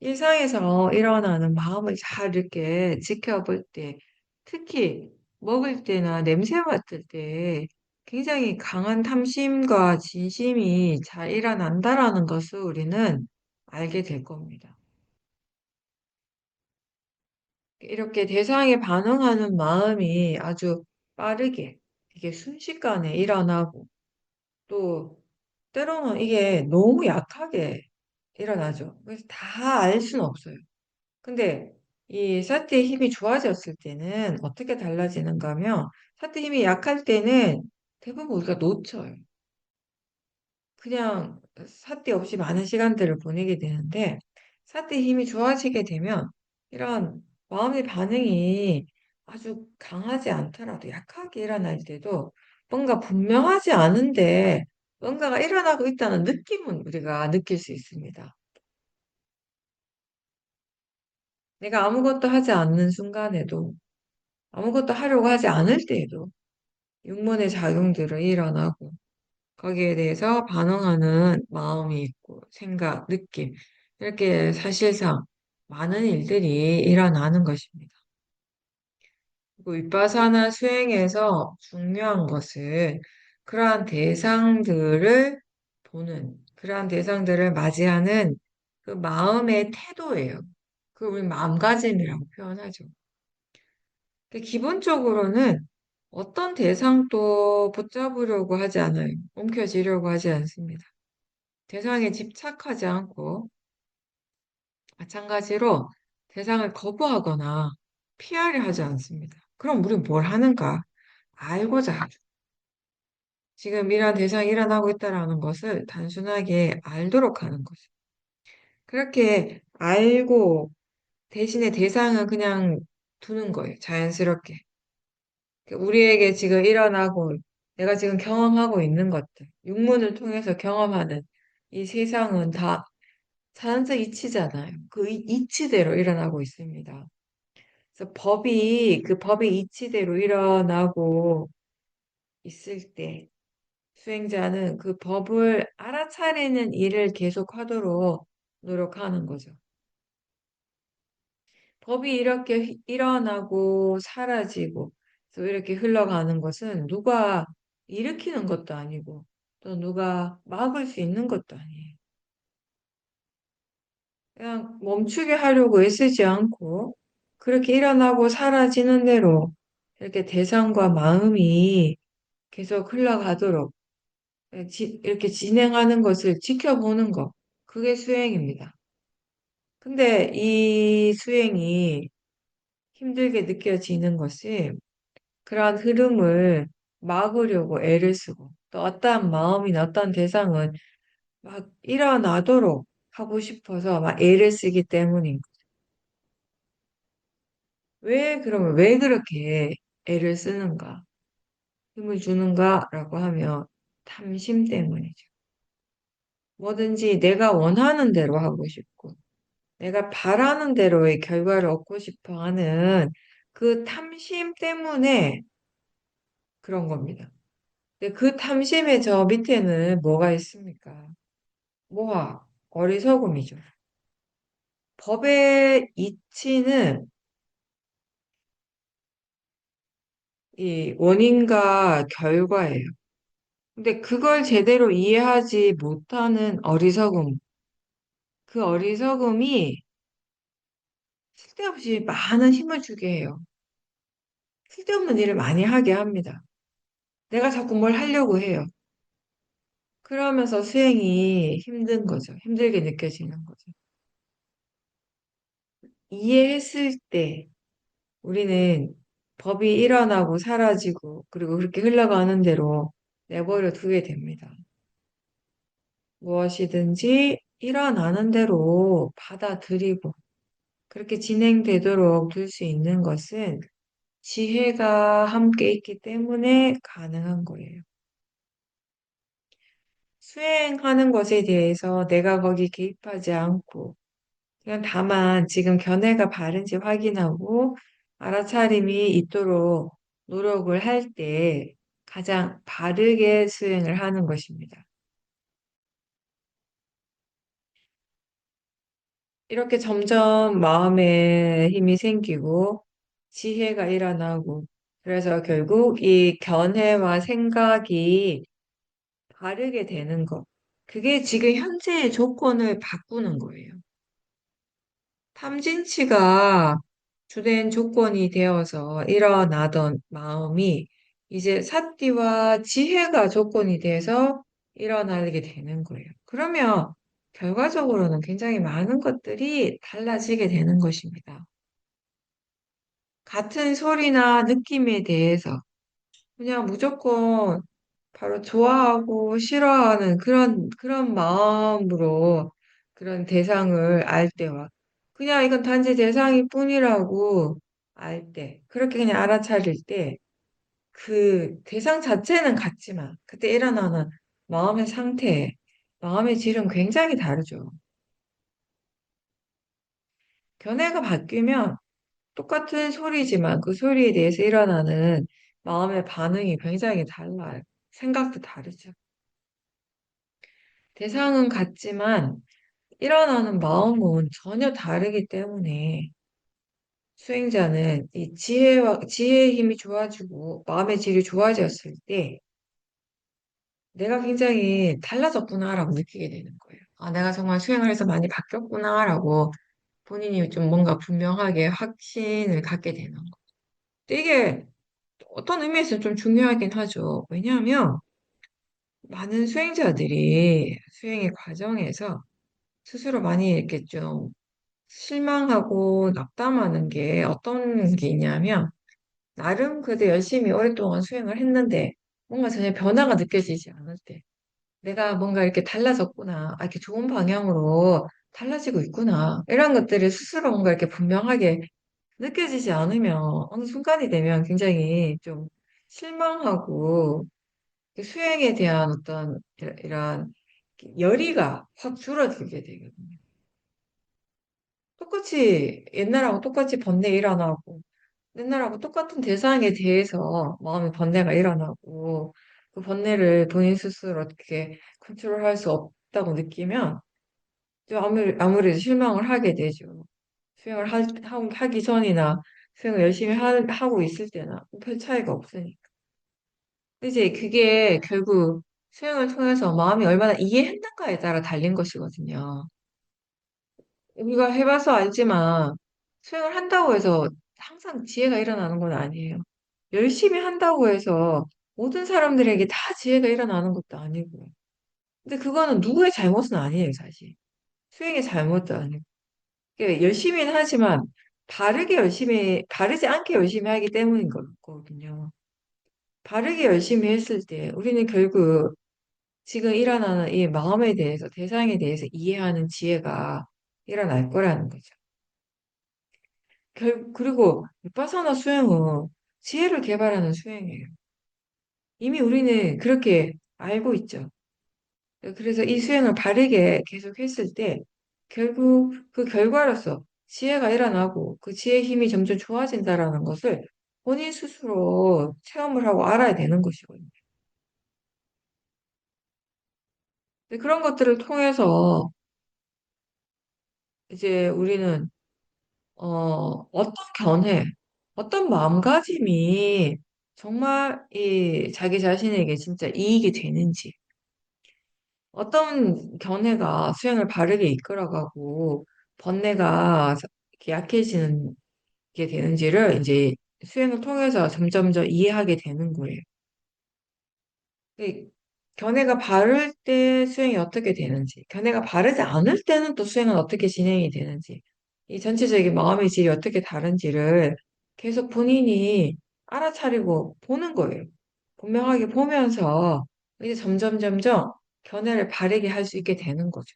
일상에서 일어나는 마음을 잘 이렇게 지켜볼 때, 특히 먹을 때나 냄새 맡을 때 굉장히 강한 탐심과 진심이 잘 일어난다라는 것을 우리는 알게 될 겁니다. 이렇게 대상에 반응하는 마음이 아주 빠르게, 이게 순식간에 일어나고, 또 때로는 이게 너무 약하게 일어나죠. 그래서 다 알 수는 없어요. 근데 이 사태의 힘이 좋아졌을 때는 어떻게 달라지는가 하면 사태 힘이 약할 때는 대부분 우리가 놓쳐요. 그냥 사태 없이 많은 시간들을 보내게 되는데 사태 힘이 좋아지게 되면 이런 마음의 반응이 아주 강하지 않더라도 약하게 일어날 때도 뭔가 분명하지 않은데 뭔가가 일어나고 있다는 느낌은 우리가 느낄 수 있습니다. 내가 아무것도 하지 않는 순간에도 아무것도 하려고 하지 않을 때에도 육문의 작용들은 일어나고 거기에 대해서 반응하는 마음이 있고 생각, 느낌 이렇게 사실상 많은 일들이 일어나는 것입니다. 그리고 윗바사나 수행에서 중요한 것은 그러한 대상들을 그러한 대상들을 맞이하는 그 마음의 태도예요. 그 우리 마음가짐이라고 표현하죠. 기본적으로는 어떤 대상도 붙잡으려고 하지 않아요. 움켜쥐려고 하지 않습니다. 대상에 집착하지 않고 마찬가지로 대상을 거부하거나 피하려 하지 않습니다. 그럼 우리는 뭘 하는가? 알고자 하죠. 지금 이러한 대상이 일어나고 있다라는 것을 단순하게 알도록 하는 거죠. 그렇게 알고 대신에 대상은 그냥 두는 거예요. 자연스럽게. 우리에게 지금 일어나고 내가 지금 경험하고 있는 것들, 육문을 통해서 경험하는 이 세상은 다 자연적 이치잖아요. 그 이치대로 일어나고 있습니다. 그래서 그 법의 이치대로 일어나고 있을 때 수행자는 그 법을 알아차리는 일을 계속하도록 노력하는 거죠. 법이 이렇게 일어나고 사라지고 또 이렇게 흘러가는 것은 누가 일으키는 것도 아니고 또 누가 막을 수 있는 것도 아니에요. 그냥 멈추게 하려고 애쓰지 않고 그렇게 일어나고 사라지는 대로 이렇게 대상과 마음이 계속 흘러가도록 이렇게 진행하는 것을 지켜보는 것. 그게 수행입니다. 근데 이 수행이 힘들게 느껴지는 것이 그러한 흐름을 막으려고 애를 쓰고 또 어떠한 마음이나 어떠한 대상은 막 일어나도록 하고 싶어서 막 애를 쓰기 때문인 거죠. 그러면 왜 그렇게 애를 쓰는가? 힘을 주는가라고 하면 탐심 때문이죠. 뭐든지 내가 원하는 대로 하고 싶고 내가 바라는 대로의 결과를 얻고 싶어 하는 그 탐심 때문에 그런 겁니다. 근데 그 탐심의 저 밑에는 뭐가 있습니까? 모학, 어리석음이죠. 법의 이치는 이 원인과 결과예요. 근데 그걸 제대로 이해하지 못하는 어리석음, 그 어리석음이 쓸데없이 많은 힘을 주게 해요. 쓸데없는 일을 많이 하게 합니다. 내가 자꾸 뭘 하려고 해요. 그러면서 수행이 힘든 거죠. 힘들게 느껴지는 거죠. 이해했을 때 우리는 법이 일어나고 사라지고 그리고 그렇게 흘러가는 대로 내버려 두게 됩니다. 무엇이든지 일어나는 대로 받아들이고 그렇게 진행되도록 둘 수 있는 것은 지혜가 함께 있기 때문에 가능한 거예요. 수행하는 것에 대해서 내가 거기 개입하지 않고 그냥 다만 지금 견해가 바른지 확인하고 알아차림이 있도록 노력을 할 때 가장 바르게 수행을 하는 것입니다. 이렇게 점점 마음에 힘이 생기고 지혜가 일어나고 그래서 결국 이 견해와 생각이 바르게 되는 것. 그게 지금 현재의 조건을 바꾸는 거예요. 탐진치가 주된 조건이 되어서 일어나던 마음이 이제 사띠와 지혜가 조건이 돼서 일어나게 되는 거예요. 그러면 결과적으로는 굉장히 많은 것들이 달라지게 되는 것입니다. 같은 소리나 느낌에 대해서 그냥 무조건 바로 좋아하고 싫어하는 그런 마음으로 그런 대상을 알 때와 그냥 이건 단지 대상일 뿐이라고 알 때, 그렇게 그냥 알아차릴 때 그 대상 자체는 같지만 그때 일어나는 마음의 상태, 마음의 질은 굉장히 다르죠. 견해가 바뀌면 똑같은 소리지만 그 소리에 대해서 일어나는 마음의 반응이 굉장히 달라요. 생각도 다르죠. 대상은 같지만 일어나는 마음은 전혀 다르기 때문에 수행자는 이 지혜의 힘이 좋아지고 마음의 질이 좋아졌을 때 내가 굉장히 달라졌구나라고 느끼게 되는 거예요. 아, 내가 정말 수행을 해서 많이 바뀌었구나라고 본인이 좀 뭔가 분명하게 확신을 갖게 되는 거. 근데 이게 어떤 의미에서는 좀 중요하긴 하죠. 왜냐하면 많은 수행자들이 수행의 과정에서 스스로 많이 이렇게 좀 실망하고 낙담하는 게 어떤 게 있냐면, 나름 그래도 열심히 오랫동안 수행을 했는데, 뭔가 전혀 변화가 느껴지지 않을 때, 내가 뭔가 이렇게 달라졌구나, 이렇게 좋은 방향으로 달라지고 있구나, 이런 것들이 스스로 뭔가 이렇게 분명하게 느껴지지 않으면 어느 순간이 되면 굉장히 좀 실망하고 그 수행에 대한 어떤 이런 열의가 확 줄어들게 되거든요. 똑같이 옛날하고 똑같이 번뇌 일어나고 옛날하고 똑같은 대상에 대해서 마음의 번뇌가 일어나고 그 번뇌를 본인 스스로 어떻게 컨트롤할 수 없다고 느끼면 좀 아무래도 실망을 하게 되죠. 수행을 하기 전이나 수행을 열심히 하고 있을 때나 별 차이가 없으니까. 근데 이제 그게 결국 수행을 통해서 마음이 얼마나 이해했는가에 따라 달린 것이거든요. 우리가 해봐서 알지만 수행을 한다고 해서 항상 지혜가 일어나는 건 아니에요. 열심히 한다고 해서 모든 사람들에게 다 지혜가 일어나는 것도 아니고요. 근데 그거는 누구의 잘못은 아니에요, 사실. 수행의 잘못도 아니고. 그러니까 열심히는 하지만 바르지 않게 열심히 하기 때문인 거거든요. 바르게 열심히 했을 때 우리는 결국 지금 일어나는 이 마음에 대해서, 대상에 대해서 이해하는 지혜가 일어날 거라는 거죠. 그리고 위파사나 수행은 지혜를 개발하는 수행이에요. 이미 우리는 그렇게 알고 있죠. 그래서 이 수행을 바르게 계속 했을 때 결국 그 결과로서 지혜가 일어나고 그 지혜의 힘이 점점 좋아진다라는 것을 본인 스스로 체험을 하고 알아야 되는 것이거든요. 근데 그런 것들을 통해서 이제 우리는 어떤 견해, 어떤 마음가짐이 정말 이 자기 자신에게 진짜 이익이 되는지, 어떤 견해가 수행을 바르게 이끌어가고 번뇌가 이렇게 약해지는 게 되는지를 이제 수행을 통해서 점점점 이해하게 되는 거예요. 이 견해가 바를 때 수행이 어떻게 되는지, 견해가 바르지 않을 때는 또 수행은 어떻게 진행이 되는지, 이 전체적인 마음의 질이 어떻게 다른지를 계속 본인이 알아차리고 보는 거예요. 분명하게 보면서 이제 점점 견해를 바르게 할 수 있게 되는 거죠.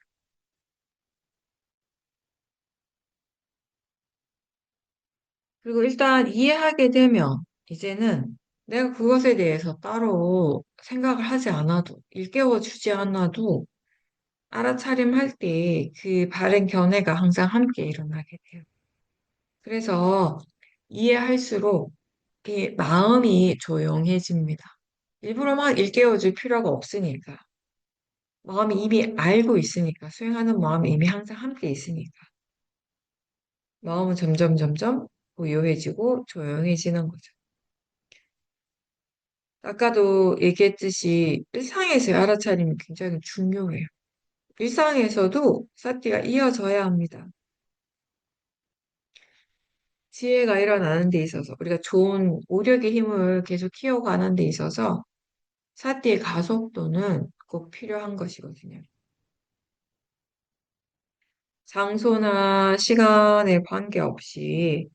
그리고 일단 이해하게 되면 이제는 내가 그것에 대해서 따로 생각을 하지 않아도, 일깨워 주지 않아도 알아차림할 때 그 바른 견해가 항상 함께 일어나게 돼요. 그래서 이해할수록 이 마음이 조용해집니다. 일부러 막 일깨워줄 필요가 없으니까. 마음이 이미 알고 있으니까. 수행하는 마음이 이미 항상 함께 있으니까. 마음은 점점 고요해지고 조용해지는 거죠. 아까도 얘기했듯이 일상에서의 알아차림이 굉장히 중요해요. 일상에서도 사티가 이어져야 합니다. 지혜가 일어나는 데 있어서 우리가 좋은 오력의 힘을 계속 키워가는 데 있어서 사티의 가속도는 꼭 필요한 것이거든요. 장소나 시간에 관계없이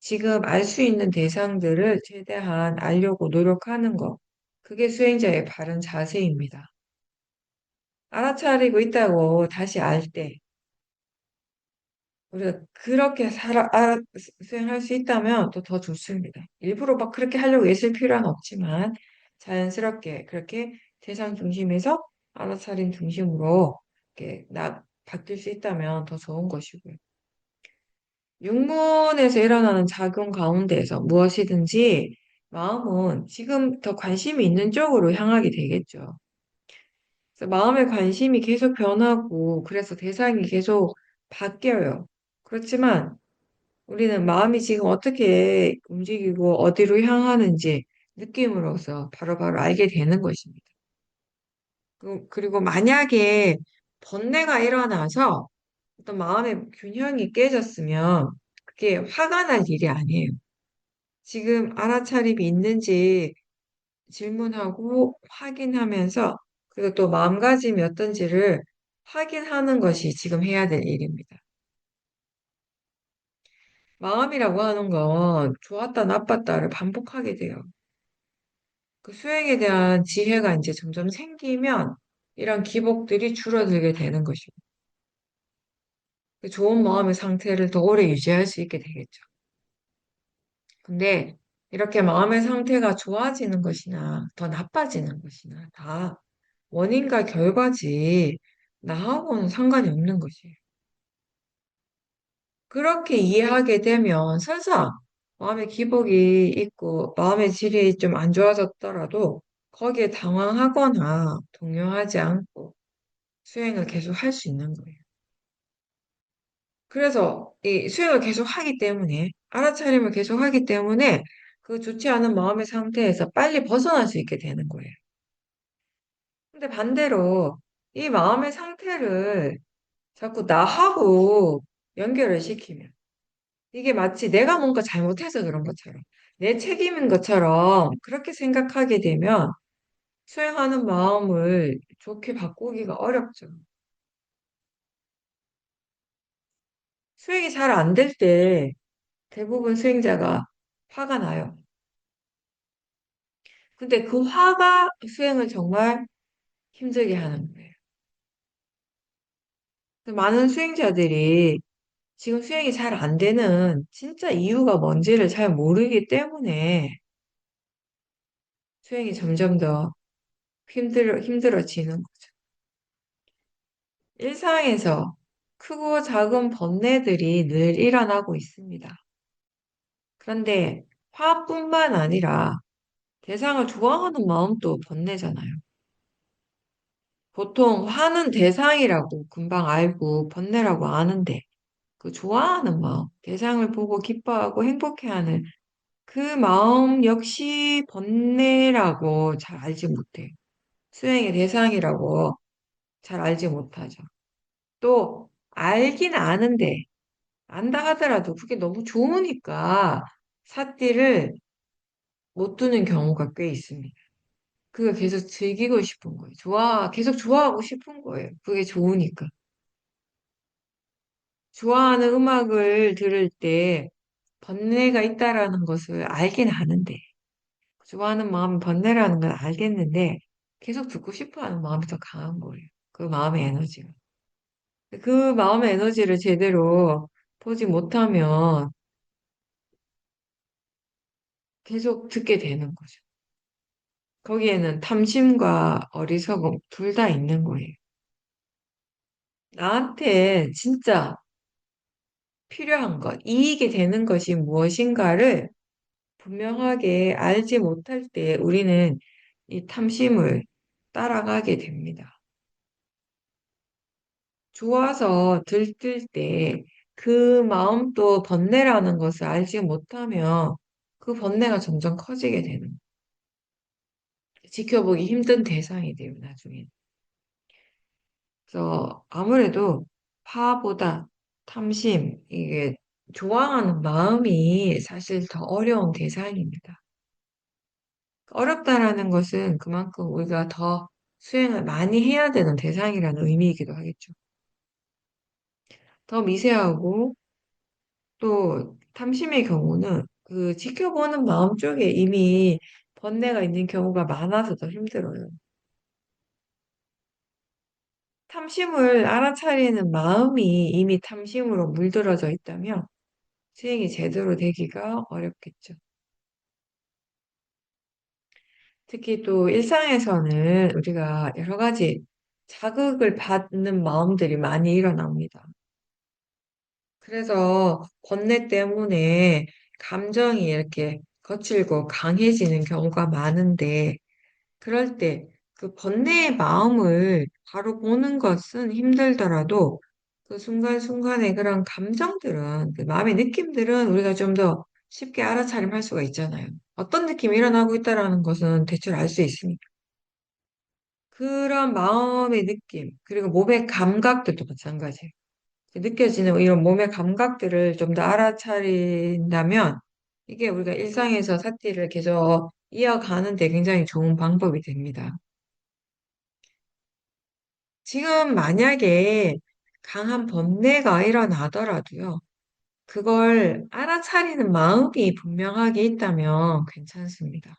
지금 알 수 있는 대상들을 최대한 알려고 노력하는 것. 그게 수행자의 바른 자세입니다. 알아차리고 있다고 다시 알 때, 우리가 그렇게 수행할 수 있다면 또 더 좋습니다. 일부러 막 그렇게 하려고 애쓸 필요는 없지만 자연스럽게 그렇게 대상 중심에서 알아차림 중심으로 이렇게 바뀔 수 있다면 더 좋은 것이고요. 육문에서 일어나는 작용 가운데에서 무엇이든지 마음은 지금 더 관심이 있는 쪽으로 향하게 되겠죠. 그래서 마음의 관심이 계속 변하고 그래서 대상이 계속 바뀌어요. 그렇지만 우리는 마음이 지금 어떻게 움직이고 어디로 향하는지 느낌으로써 바로바로 알게 되는 것입니다. 그리고 만약에 번뇌가 일어나서 어떤 마음의 균형이 깨졌으면 그게 화가 날 일이 아니에요. 지금 알아차림이 있는지 질문하고 확인하면서 그리고 또 마음가짐이 어떤지를 확인하는 것이 지금 해야 될 일입니다. 마음이라고 하는 건 좋았다 나빴다를 반복하게 돼요. 그 수행에 대한 지혜가 이제 점점 생기면 이런 기복들이 줄어들게 되는 것이고, 그 좋은 마음의 상태를 더 오래 유지할 수 있게 되겠죠. 근데 이렇게 마음의 상태가 좋아지는 것이나 더 나빠지는 것이나 다 원인과 결과지 나하고는 상관이 없는 것이에요. 그렇게 이해하게 되면 설사 마음의 기복이 있고 마음의 질이 좀 안 좋아졌더라도 거기에 당황하거나 동요하지 않고 수행을 계속 할 수 있는 거예요. 그래서 이 수행을 계속 하기 때문에 알아차림을 계속 하기 때문에 그 좋지 않은 마음의 상태에서 빨리 벗어날 수 있게 되는 거예요. 근데 반대로 이 마음의 상태를 자꾸 나하고 연결을 시키면 이게 마치 내가 뭔가 잘못해서 그런 것처럼 내 책임인 것처럼 그렇게 생각하게 되면 수행하는 마음을 좋게 바꾸기가 어렵죠. 수행이 잘 안 될 때 대부분 수행자가 화가 나요. 근데 그 화가 수행을 정말 힘들게 하는 거예요. 많은 수행자들이 지금 수행이 잘 안 되는 진짜 이유가 뭔지를 잘 모르기 때문에 수행이 점점 더 힘들어지는 거죠. 일상에서 크고 작은 번뇌들이 늘 일어나고 있습니다. 그런데 화뿐만 아니라 대상을 좋아하는 마음도 번뇌잖아요. 보통 화는 대상이라고 금방 알고 번뇌라고 아는데 그 좋아하는 마음, 대상을 보고 기뻐하고 행복해하는 그 마음 역시 번뇌라고 잘 알지 못해요. 수행의 대상이라고 잘 알지 못하죠. 또 알긴 아는데 안다 하더라도 그게 너무 좋으니까 삿띠를 못 두는 경우가 꽤 있습니다. 그걸 계속 즐기고 싶은 거예요. 계속 좋아하고 싶은 거예요. 그게 좋으니까. 좋아하는 음악을 들을 때 번뇌가 있다라는 것을 알긴 아는데, 좋아하는 마음이 번뇌라는 걸 알겠는데, 계속 듣고 싶어 하는 마음이 더 강한 거예요. 그 마음의 에너지가. 그 마음의 에너지를 제대로 보지 못하면 계속 듣게 되는 거죠. 거기에는 탐심과 어리석음 둘 다 있는 거예요. 나한테 진짜 필요한 것, 이익이 되는 것이 무엇인가를 분명하게 알지 못할 때 우리는 이 탐심을 따라가게 됩니다. 좋아서 들뜰 때 그 마음도 번뇌라는 것을 알지 못하면 그 번뇌가 점점 커지게 되는 거예요. 지켜보기 힘든 대상이 돼요, 나중에. 그래서 아무래도 파보다 탐심, 이게 좋아하는 마음이 사실 더 어려운 대상입니다. 어렵다라는 것은 그만큼 우리가 더 수행을 많이 해야 되는 대상이라는 의미이기도 하겠죠. 더 미세하고 또 탐심의 경우는 그 지켜보는 마음 쪽에 이미 번뇌가 있는 경우가 많아서 더 힘들어요. 탐심을 알아차리는 마음이 이미 탐심으로 물들어져 있다면 수행이 제대로 되기가 어렵겠죠. 특히 또 일상에서는 우리가 여러 가지 자극을 받는 마음들이 많이 일어납니다. 그래서 번뇌 때문에 감정이 이렇게 거칠고 강해지는 경우가 많은데, 그럴 때 그 번뇌의 마음을 바로 보는 것은 힘들더라도 그 순간순간의 그런 감정들은, 그 마음의 느낌들은 우리가 좀 더 쉽게 알아차림할 수가 있잖아요. 어떤 느낌이 일어나고 있다라는 것은 대충 알 수 있으니까. 그런 마음의 느낌, 그리고 몸의 감각들도 마찬가지예요. 느껴지는 이런 몸의 감각들을 좀 더 알아차린다면 이게 우리가 일상에서 사티를 계속 이어가는 데 굉장히 좋은 방법이 됩니다. 지금 만약에 강한 번뇌가 일어나더라도요, 그걸 알아차리는 마음이 분명하게 있다면 괜찮습니다.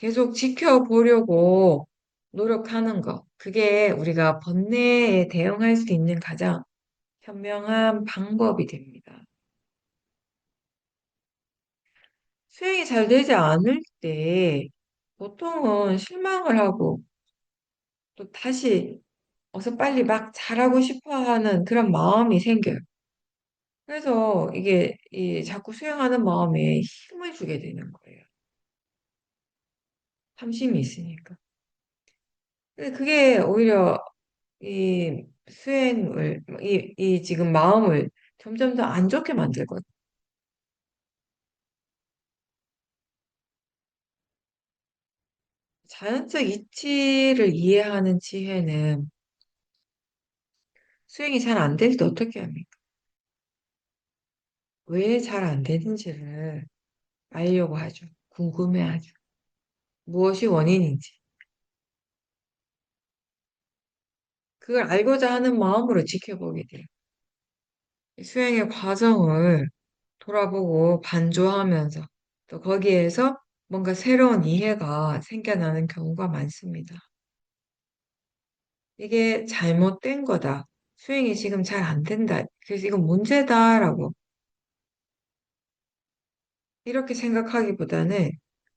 계속 지켜보려고 노력하는 거. 그게 우리가 번뇌에 대응할 수 있는 가장 현명한 방법이 됩니다. 수행이 잘 되지 않을 때 보통은 실망을 하고 또 다시 어서 빨리 막 잘하고 싶어 하는 그런 마음이 생겨요. 그래서 이게 자꾸 수행하는 마음에 힘을 주게 되는 거예요. 탐심이 있으니까. 근데 그게 오히려 이 수행을, 이 지금 마음을 점점 더 안 좋게 만들거든. 자연적 이치를 이해하는 지혜는 수행이 잘 안 될 때 어떻게 합니까? 왜 잘 안 되는지를 알려고 하죠. 궁금해하죠. 무엇이 원인인지. 그걸 알고자 하는 마음으로 지켜보게 돼요. 수행의 과정을 돌아보고 반조하면서 또 거기에서 뭔가 새로운 이해가 생겨나는 경우가 많습니다. 이게 잘못된 거다. 수행이 지금 잘 안 된다. 그래서 이건 문제다라고 이렇게 생각하기보다는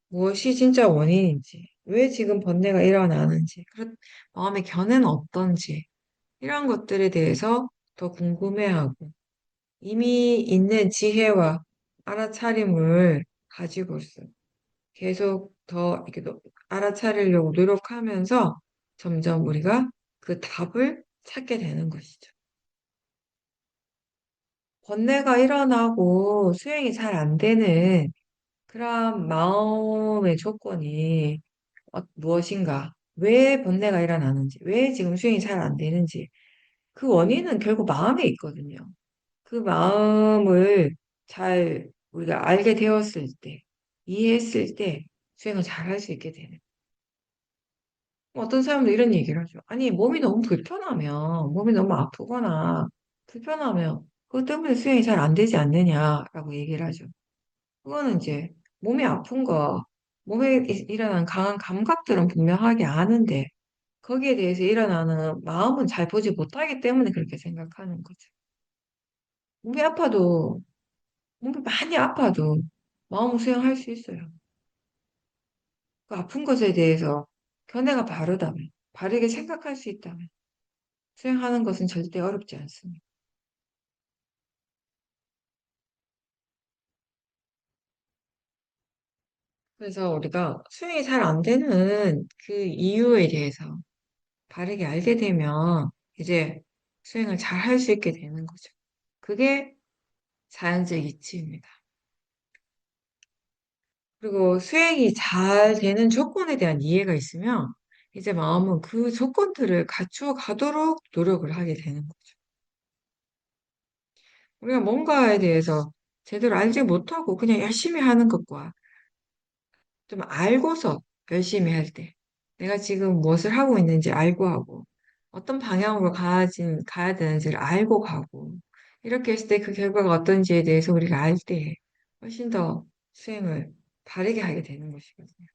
무엇이 진짜 원인인지, 왜 지금 번뇌가 일어나는지, 마음의 견해는 어떤지, 이런 것들에 대해서 더 궁금해하고, 이미 있는 지혜와 알아차림을 가지고서 계속 더 이렇게 알아차리려고 노력하면서 점점 우리가 그 답을 찾게 되는 것이죠. 번뇌가 일어나고 수행이 잘 안 되는 그런 마음의 조건이 무엇인가? 왜 번뇌가 일어나는지, 왜 지금 수행이 잘 안 되는지, 그 원인은 결국 마음에 있거든요. 그 마음을 잘 우리가 알게 되었을 때, 이해했을 때 수행을 잘 할 수 있게 되는. 어떤 사람도 이런 얘기를 하죠. 아니, 몸이 너무 불편하면, 몸이 너무 아프거나 불편하면, 그것 때문에 수행이 잘 안 되지 않느냐라고 얘기를 하죠. 그거는 이제 몸이 아픈 거, 몸에 일어난 강한 감각들은 분명하게 아는데, 거기에 대해서 일어나는 마음은 잘 보지 못하기 때문에 그렇게 생각하는 거죠. 몸이 아파도, 몸이 많이 아파도 마음은 수행할 수 있어요. 그 아픈 것에 대해서 견해가 바르다면, 바르게 생각할 수 있다면, 수행하는 것은 절대 어렵지 않습니다. 그래서 우리가 수행이 잘 안 되는 그 이유에 대해서 바르게 알게 되면 이제 수행을 잘 할 수 있게 되는 거죠. 그게 자연적 이치입니다. 그리고 수행이 잘 되는 조건에 대한 이해가 있으면 이제 마음은 그 조건들을 갖추어 가도록 노력을 하게 되는 거죠. 우리가 뭔가에 대해서 제대로 알지 못하고 그냥 열심히 하는 것과 좀 알고서 열심히 할 때, 내가 지금 무엇을 하고 있는지 알고 하고, 어떤 방향으로 가야 되는지를 알고 가고, 이렇게 했을 때 그 결과가 어떤지에 대해서 우리가 알 때, 훨씬 더 수행을 바르게 하게 되는 것이거든요.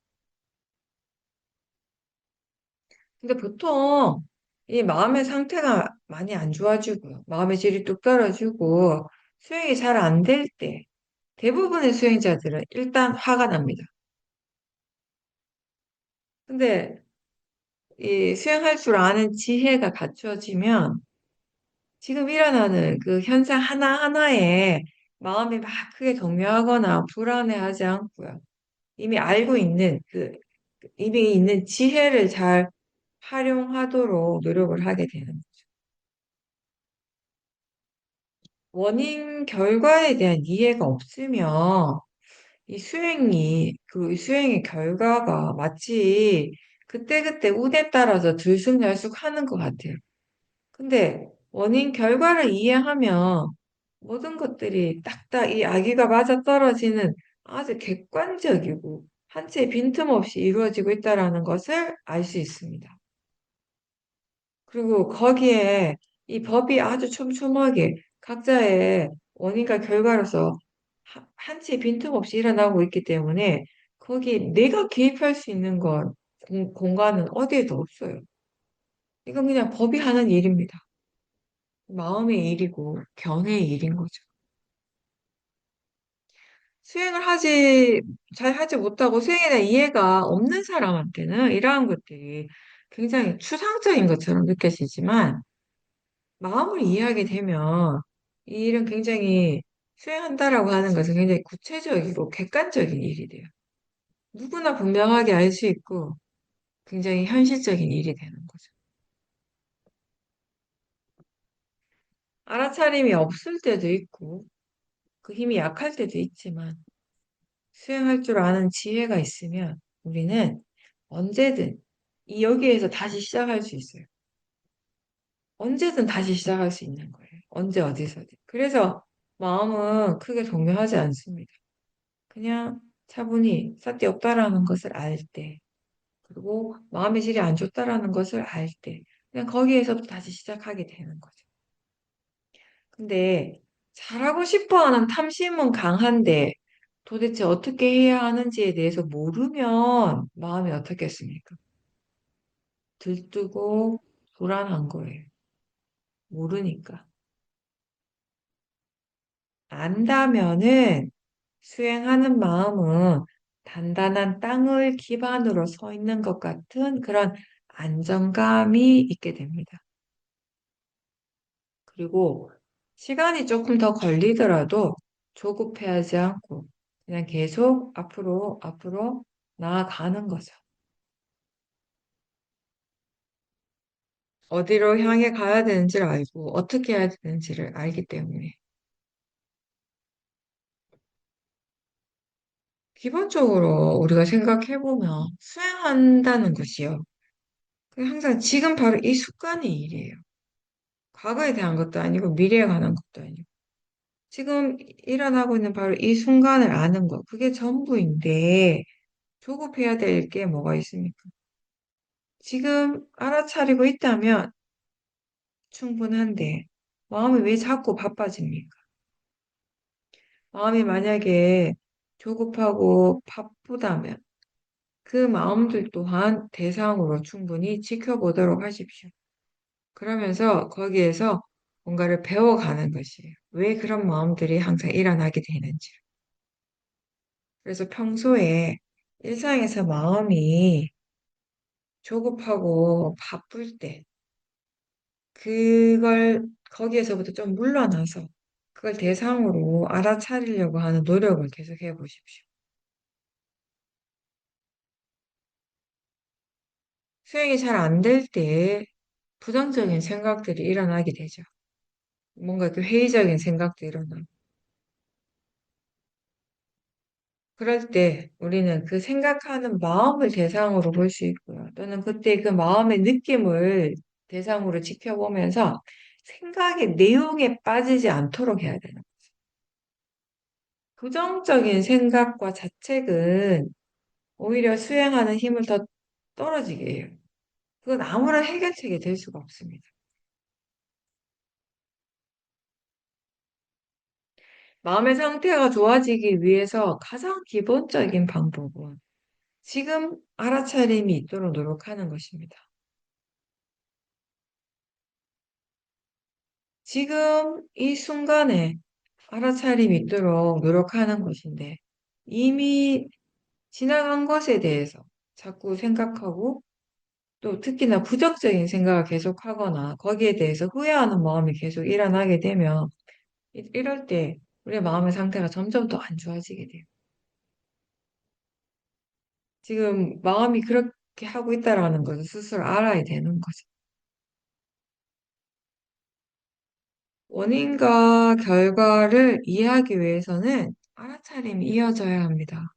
근데 보통 이 마음의 상태가 많이 안 좋아지고요. 마음의 질이 뚝 떨어지고, 수행이 잘 안 될 때, 대부분의 수행자들은 일단 화가 납니다. 근데 이 수행할 줄 아는 지혜가 갖추어지면 지금 일어나는 그 현상 하나하나에 마음이 막 크게 동요하거나 불안해하지 않고요. 이미 알고 있는 이미 있는 지혜를 잘 활용하도록 노력을 하게 되는 거죠. 원인 결과에 대한 이해가 없으면 그 수행의 결과가 마치 그때그때 운에 따라서 들쑥날쑥 하는 것 같아요. 근데 원인 결과를 이해하면 모든 것들이 딱딱 이 아기가 맞아떨어지는 아주 객관적이고 한 채 빈틈없이 이루어지고 있다라는 것을 알 수 있습니다. 그리고 거기에 이 법이 아주 촘촘하게 각자의 원인과 결과로서 한 채 빈틈없이 일어나고 있기 때문에 거기에 내가 개입할 수 있는 건 공간은 어디에도 없어요. 이건 그냥 법이 하는 일입니다. 마음의 일이고 견해의 일인 거죠. 수행을 잘 하지 못하고 수행에 대한 이해가 없는 사람한테는 이러한 것들이 굉장히 추상적인 것처럼 느껴지지만 마음을 이해하게 되면 이 일은 굉장히 수행한다라고 하는 것은 굉장히 구체적이고 객관적인 일이 돼요. 누구나 분명하게 알 수 있고 굉장히 현실적인 일이 되는 거죠. 알아차림이 없을 때도 있고 그 힘이 약할 때도 있지만 수행할 줄 아는 지혜가 있으면 우리는 언제든 이 여기에서 다시 시작할 수 있어요. 언제든 다시 시작할 수 있는 거예요. 언제 어디서든. 그래서 마음은 크게 동요하지 않습니다. 그냥 차분히 삿대 없다라는 것을 알 때, 그리고 마음의 질이 안 좋다라는 것을 알 때, 그냥 거기에서 다시 시작하게 되는 거죠. 근데 잘하고 싶어 하는 탐심은 강한데 도대체 어떻게 해야 하는지에 대해서 모르면 마음이 어떻겠습니까? 들뜨고 불안한 거예요. 모르니까. 안다면은 수행하는 마음은 단단한 땅을 기반으로 서 있는 것 같은 그런 안정감이 있게 됩니다. 그리고 시간이 조금 더 걸리더라도 조급해하지 않고 그냥 계속 앞으로 나아가는 거죠. 어디로 향해 가야 되는지를 알고 어떻게 해야 되는지를 알기 때문에. 기본적으로 우리가 생각해보면 수행한다는 것이요. 그게 항상 지금 바로 이 순간의 일이에요. 과거에 대한 것도 아니고 미래에 관한 것도 아니고. 지금 일어나고 있는 바로 이 순간을 아는 것. 그게 전부인데 조급해야 될 게 뭐가 있습니까? 지금 알아차리고 있다면 충분한데 마음이 왜 자꾸 바빠집니까? 마음이 만약에 조급하고 바쁘다면 그 마음들 또한 대상으로 충분히 지켜보도록 하십시오. 그러면서 거기에서 뭔가를 배워가는 것이에요. 왜 그런 마음들이 항상 일어나게 되는지. 그래서 평소에 일상에서 마음이 조급하고 바쁠 때 그걸 거기에서부터 좀 물러나서 그걸 대상으로 알아차리려고 하는 노력을 계속 해보십시오. 수행이 잘 안 될 때 부정적인 생각들이 일어나게 되죠. 뭔가 그 회의적인 생각도 일어나고. 그럴 때 우리는 그 생각하는 마음을 대상으로 볼 수 있고요. 또는 그때 그 마음의 느낌을 대상으로 지켜보면서 생각의 내용에 빠지지 않도록 해야 되는 거예요. 부정적인 생각과 자책은 오히려 수행하는 힘을 더 떨어지게 해요. 그건 아무런 해결책이 될 수가 없습니다. 마음의 상태가 좋아지기 위해서 가장 기본적인 방법은 지금 알아차림이 있도록 노력하는 것입니다. 지금 이 순간에 알아차림이 있도록 노력하는 것인데 이미 지나간 것에 대해서 자꾸 생각하고 또 특히나 부정적인 생각을 계속하거나 거기에 대해서 후회하는 마음이 계속 일어나게 되면 이럴 때 우리의 마음의 상태가 점점 더 안 좋아지게 돼요. 지금 마음이 그렇게 하고 있다라는 것을 스스로 알아야 되는 거죠. 원인과 결과를 이해하기 위해서는 알아차림이 이어져야 합니다.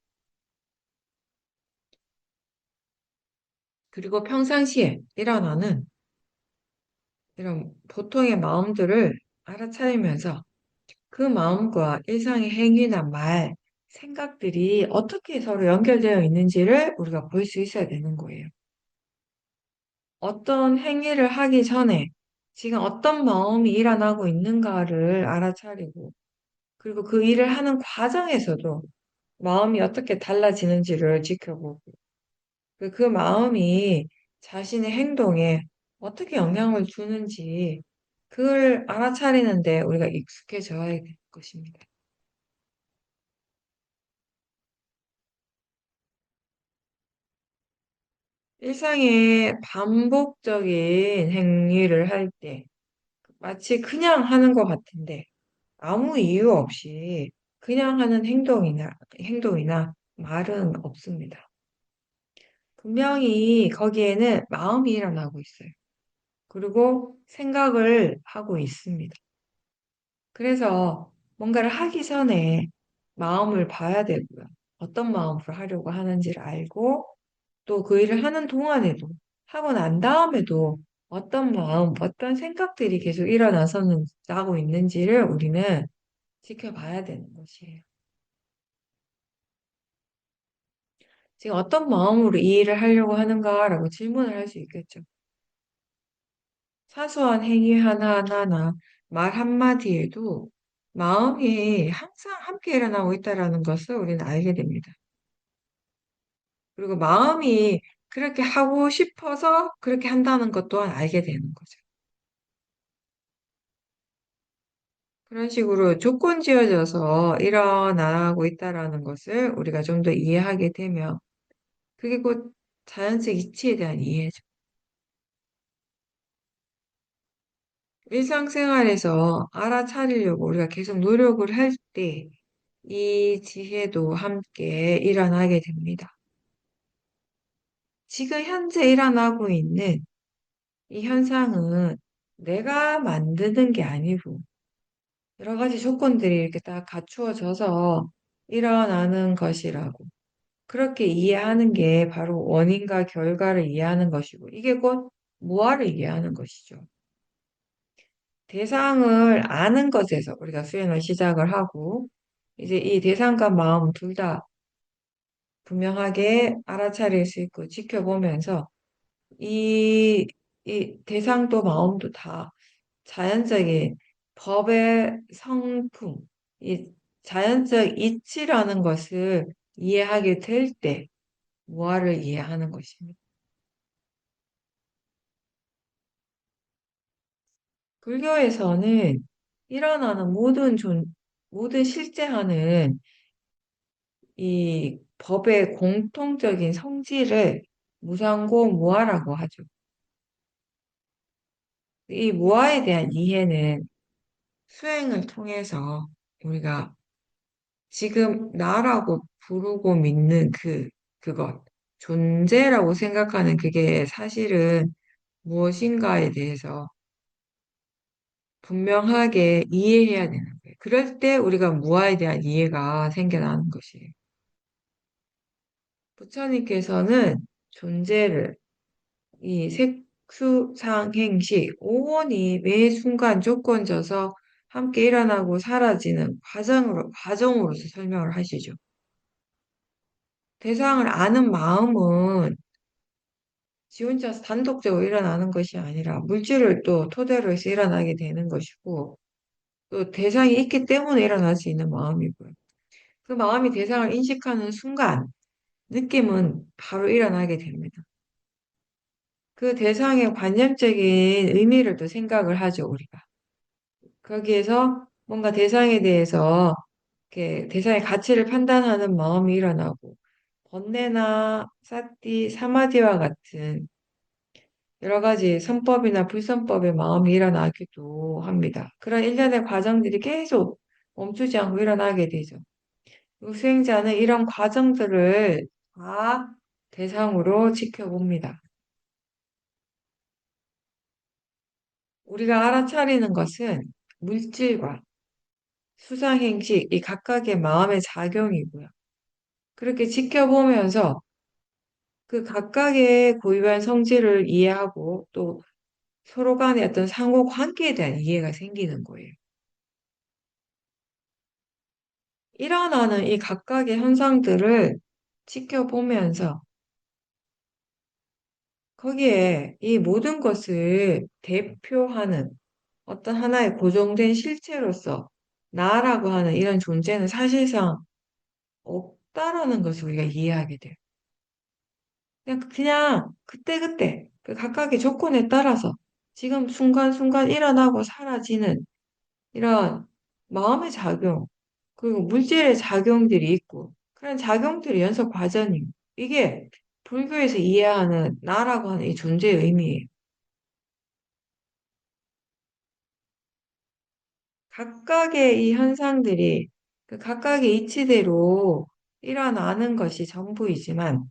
그리고 평상시에 일어나는 이런 보통의 마음들을 알아차리면서 그 마음과 일상의 행위나 말, 생각들이 어떻게 서로 연결되어 있는지를 우리가 볼 수 있어야 되는 거예요. 어떤 행위를 하기 전에 지금 어떤 마음이 일어나고 있는가를 알아차리고, 그리고 그 일을 하는 과정에서도 마음이 어떻게 달라지는지를 지켜보고 그 마음이 자신의 행동에 어떻게 영향을 주는지 그걸 알아차리는데 우리가 익숙해져야 될 것입니다. 일상의 반복적인 행위를 할 때 마치 그냥 하는 것 같은데 아무 이유 없이 그냥 하는 행동이나 말은 없습니다. 분명히 거기에는 마음이 일어나고 있어요. 그리고 생각을 하고 있습니다. 그래서 뭔가를 하기 전에 마음을 봐야 되고요. 어떤 마음으로 하려고 하는지를 알고 또 그 일을 하는 동안에도 하고 난 다음에도 어떤 마음, 어떤 생각들이 계속 일어나서는 나고 있는지를 우리는 지켜봐야 되는 것이에요. 지금 어떤 마음으로 이 일을 하려고 하는가라고 질문을 할 수 있겠죠. 사소한 행위 하나하나나 말 한마디에도 마음이 항상 함께 일어나고 있다라는 것을 우리는 알게 됩니다. 그리고 마음이 그렇게 하고 싶어서 그렇게 한다는 것 또한 알게 되는 거죠. 그런 식으로 조건 지어져서 일어나고 있다라는 것을 우리가 좀 더 이해하게 되면 그게 곧 자연적 이치에 대한 이해죠. 일상생활에서 알아차리려고 우리가 계속 노력을 할 때 이 지혜도 함께 일어나게 됩니다. 지금 현재 일어나고 있는 이 현상은 내가 만드는 게 아니고 여러 가지 조건들이 이렇게 딱 갖추어져서 일어나는 것이라고. 그렇게 이해하는 게 바로 원인과 결과를 이해하는 것이고 이게 곧 무아를 이해하는 것이죠. 대상을 아는 것에서 우리가 수행을 시작을 하고 이제 이 대상과 마음 둘 다 분명하게 알아차릴 수 있고 지켜보면서 이, 이 대상도 마음도 다 자연적인 법의 성품, 이 자연적 이치라는 것을 이해하게 될 때 무아를 이해하는 것입니다. 불교에서는 일어나는 모든 실제하는 이 법의 공통적인 성질을 무상고 무아라고 하죠. 이 무아에 대한 이해는 수행을 통해서 우리가 지금 나라고 부르고 믿는 그것, 존재라고 생각하는 그게 사실은 무엇인가에 대해서 분명하게 이해해야 되는 거예요. 그럴 때 우리가 무아에 대한 이해가 생겨나는 것이에요. 부처님께서는 존재를 이 색수상행식 오온이 매 순간 조건져서 함께 일어나고 사라지는 과정으로서 설명을 하시죠. 대상을 아는 마음은 지 혼자서 단독적으로 일어나는 것이 아니라 물질을 또 토대로 해서 일어나게 되는 것이고 또 대상이 있기 때문에 일어날 수 있는 마음이고요. 그 마음이 대상을 인식하는 순간 느낌은 바로 일어나게 됩니다. 그 대상의 관념적인 의미를 또 생각을 하죠, 우리가. 거기에서 뭔가 대상에 대해서 이렇게 대상의 가치를 판단하는 마음이 일어나고 번뇌나 사띠, 사마디와 같은 여러 가지 선법이나 불선법의 마음이 일어나기도 합니다. 그런 일련의 과정들이 계속 멈추지 않고 일어나게 되죠. 그리고 수행자는 이런 과정들을 다 대상으로 지켜봅니다. 우리가 알아차리는 것은 물질과 수상행식, 이 각각의 마음의 작용이고요. 그렇게 지켜보면서 그 각각의 고유한 성질을 이해하고 또 서로 간의 어떤 상호 관계에 대한 이해가 생기는 거예요. 일어나는 이 각각의 현상들을 지켜보면서 거기에 이 모든 것을 대표하는 어떤 하나의 고정된 실체로서 나라고 하는 이런 존재는 사실상 없다라는 것을 우리가 이해하게 돼요. 그냥 그때그때 그 각각의 조건에 따라서 지금 순간순간 일어나고 사라지는 이런 마음의 작용, 그리고 물질의 작용들이 있고, 그런 작용들이 연속 과정이에요. 이게 불교에서 이해하는 나라고 하는 이 존재의 의미예요. 각각의 이 현상들이 그 각각의 이치대로 일어나는 것이 전부이지만,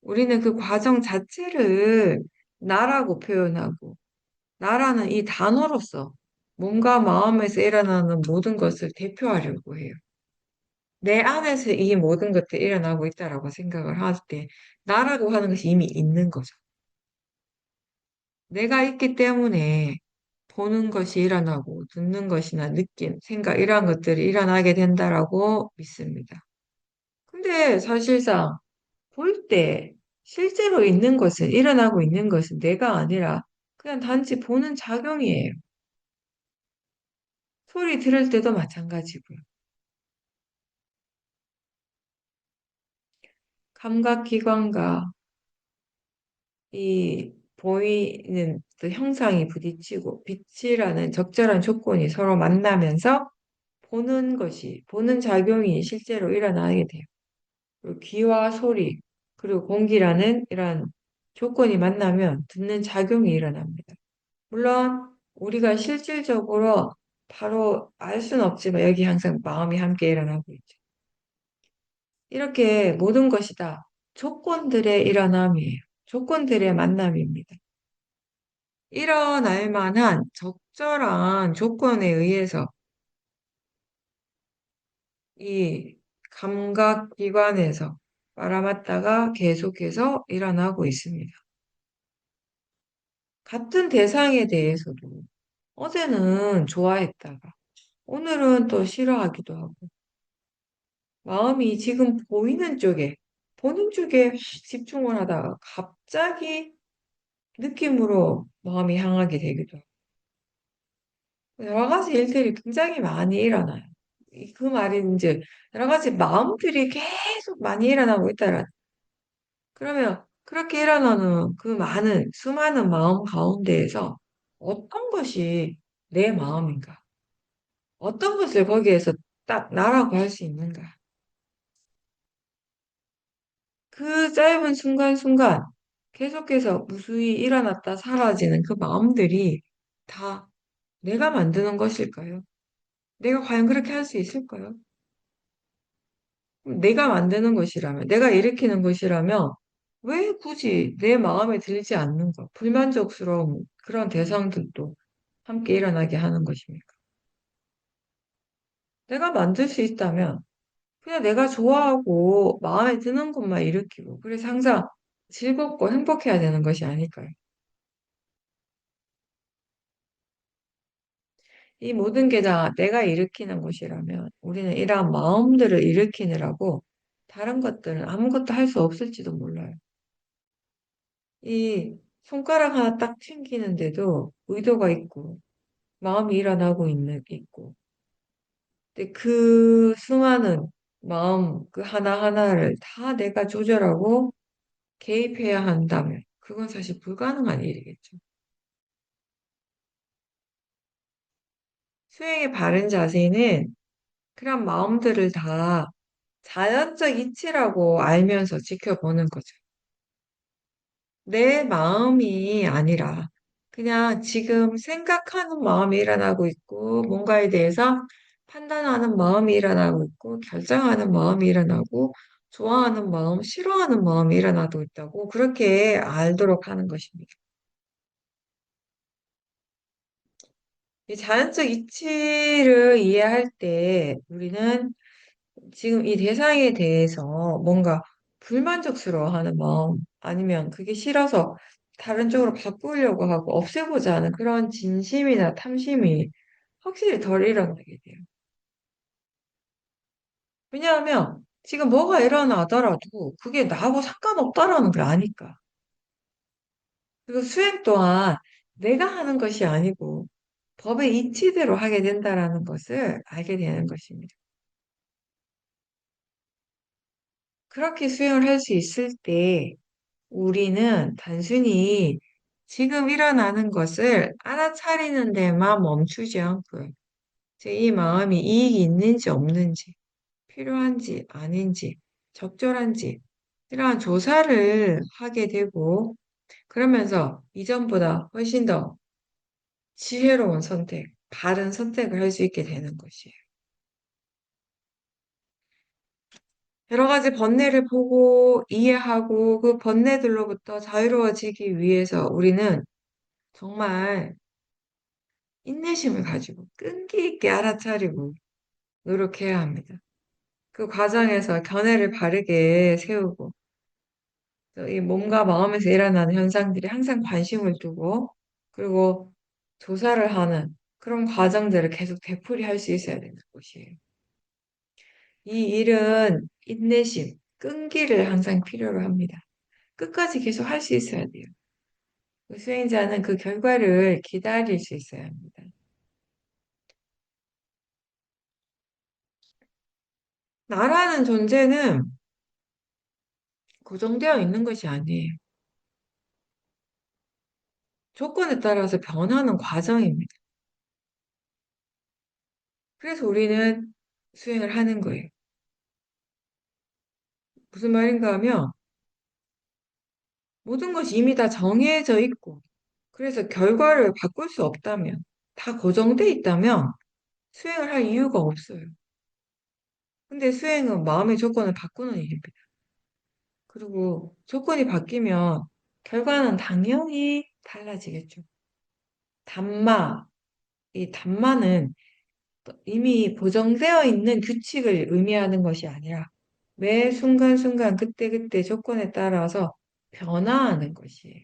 우리는 그 과정 자체를 나라고 표현하고, 나라는 이 단어로서 몸과 마음에서 일어나는 모든 것을 대표하려고 해요. 내 안에서 이 모든 것들이 일어나고 있다라고 생각을 할 때, 나라고 하는 것이 이미 있는 거죠. 내가 있기 때문에 보는 것이 일어나고, 듣는 것이나 느낌, 생각, 이러한 것들이 일어나게 된다라고 믿습니다. 근데 사실상 볼 때, 실제로 있는 것은, 일어나고 있는 것은 내가 아니라 그냥 단지 보는 작용이에요. 소리 들을 때도 마찬가지고요. 감각기관과 이 보이는 또 형상이 부딪히고 빛이라는 적절한 조건이 서로 만나면서 보는 작용이 실제로 일어나게 돼요. 그리고 귀와 소리, 그리고 공기라는 이런 조건이 만나면 듣는 작용이 일어납니다. 물론 우리가 실질적으로 바로 알 수는 없지만 여기 항상 마음이 함께 일어나고 있죠. 이렇게 모든 것이 다 조건들의 일어남이에요. 조건들의 만남입니다. 일어날 만한 적절한 조건에 의해서 이 감각기관에서 빨아맞다가 계속해서 일어나고 있습니다. 같은 대상에 대해서도 어제는 좋아했다가 오늘은 또 싫어하기도 하고 마음이 지금 보는 쪽에 집중을 하다가 갑자기 느낌으로 마음이 향하게 되기도 하고 여러 가지 일들이 굉장히 많이 일어나요. 그 말이 이제 여러 가지 마음들이 계속 많이 일어나고 있다라. 그러면 그렇게 일어나는 그 많은 수많은 마음 가운데에서 어떤 것이 내 마음인가? 어떤 것을 거기에서 딱 나라고 할 수 있는가? 그 짧은 순간순간 계속해서 무수히 일어났다 사라지는 그 마음들이 다 내가 만드는 것일까요? 내가 과연 그렇게 할 수 있을까요? 내가 만드는 것이라면, 내가 일으키는 것이라면, 왜 굳이 내 마음에 들지 않는 것, 불만족스러운 그런 대상들도 함께 일어나게 하는 것입니까? 내가 만들 수 있다면, 그냥 내가 좋아하고 마음에 드는 것만 일으키고, 그래서 항상 즐겁고 행복해야 되는 것이 아닐까요? 이 모든 게 다 내가 일으키는 것이라면, 우리는 이러한 마음들을 일으키느라고 다른 것들은 아무것도 할 수 없을지도 몰라요. 이 손가락 하나 딱 튕기는데도 의도가 있고 마음이 일어나고 있고 근데 그 수많은 마음 그 하나하나를 다 내가 조절하고 개입해야 한다면 그건 사실 불가능한 일이겠죠. 수행의 바른 자세는 그런 마음들을 다 자연적 이치라고 알면서 지켜보는 거죠. 내 마음이 아니라 그냥 지금 생각하는 마음이 일어나고 있고 뭔가에 대해서 판단하는 마음이 일어나고 있고 결정하는 마음이 일어나고 좋아하는 마음, 싫어하는 마음이 일어나고 있다고 그렇게 알도록 하는 것입니다. 이 자연적 이치를 이해할 때 우리는 지금 이 대상에 대해서 뭔가 불만족스러워하는 마음, 아니면 그게 싫어서 다른 쪽으로 바꾸려고 하고 없애고자 하는 그런 진심이나 탐심이 확실히 덜 일어나게 돼요. 왜냐하면 지금 뭐가 일어나더라도 그게 나하고 상관없다라는 걸 아니까. 그리고 수행 또한 내가 하는 것이 아니고 법의 이치대로 하게 된다라는 것을 알게 되는 것입니다. 그렇게 수행을 할 수 있을 때 우리는 단순히 지금 일어나는 것을 알아차리는 데만 멈추지 않고요. 이 마음이 이익이 있는지 없는지, 필요한지 아닌지, 적절한지, 이러한 조사를 하게 되고, 그러면서 이전보다 훨씬 더 지혜로운 선택, 바른 선택을 할 수 있게 되는 것이에요. 여러 가지 번뇌를 보고 이해하고 그 번뇌들로부터 자유로워지기 위해서 우리는 정말 인내심을 가지고 끈기 있게 알아차리고 노력해야 합니다. 그 과정에서 견해를 바르게 세우고 또이 몸과 마음에서 일어나는 현상들이 항상 관심을 두고 그리고 조사를 하는 그런 과정들을 계속 되풀이할 수 있어야 되는 것이에요. 이 일은 인내심, 끈기를 항상 필요로 합니다. 끝까지 계속 할 수 있어야 돼요. 그 수행자는 그 결과를 기다릴 수 있어야 합니다. 나라는 존재는 고정되어 있는 것이 아니에요. 조건에 따라서 변하는 과정입니다. 그래서 우리는 수행을 하는 거예요. 무슨 말인가 하면 모든 것이 이미 다 정해져 있고 그래서 결과를 바꿀 수 없다면 다 고정돼 있다면 수행을 할 이유가 없어요. 근데 수행은 마음의 조건을 바꾸는 일입니다. 그리고 조건이 바뀌면 결과는 당연히 달라지겠죠. 단마, 이 단마는 이미 고정되어 있는 규칙을 의미하는 것이 아니라 매 순간순간 그때그때 조건에 따라서 변화하는 것이에요.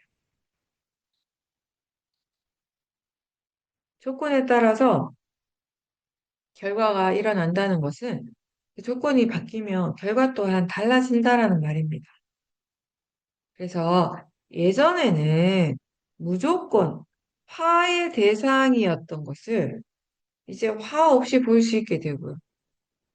조건에 따라서 결과가 일어난다는 것은 그 조건이 바뀌면 결과 또한 달라진다라는 말입니다. 그래서 예전에는 무조건 화의 대상이었던 것을 이제 화 없이 볼 수 있게 되고요.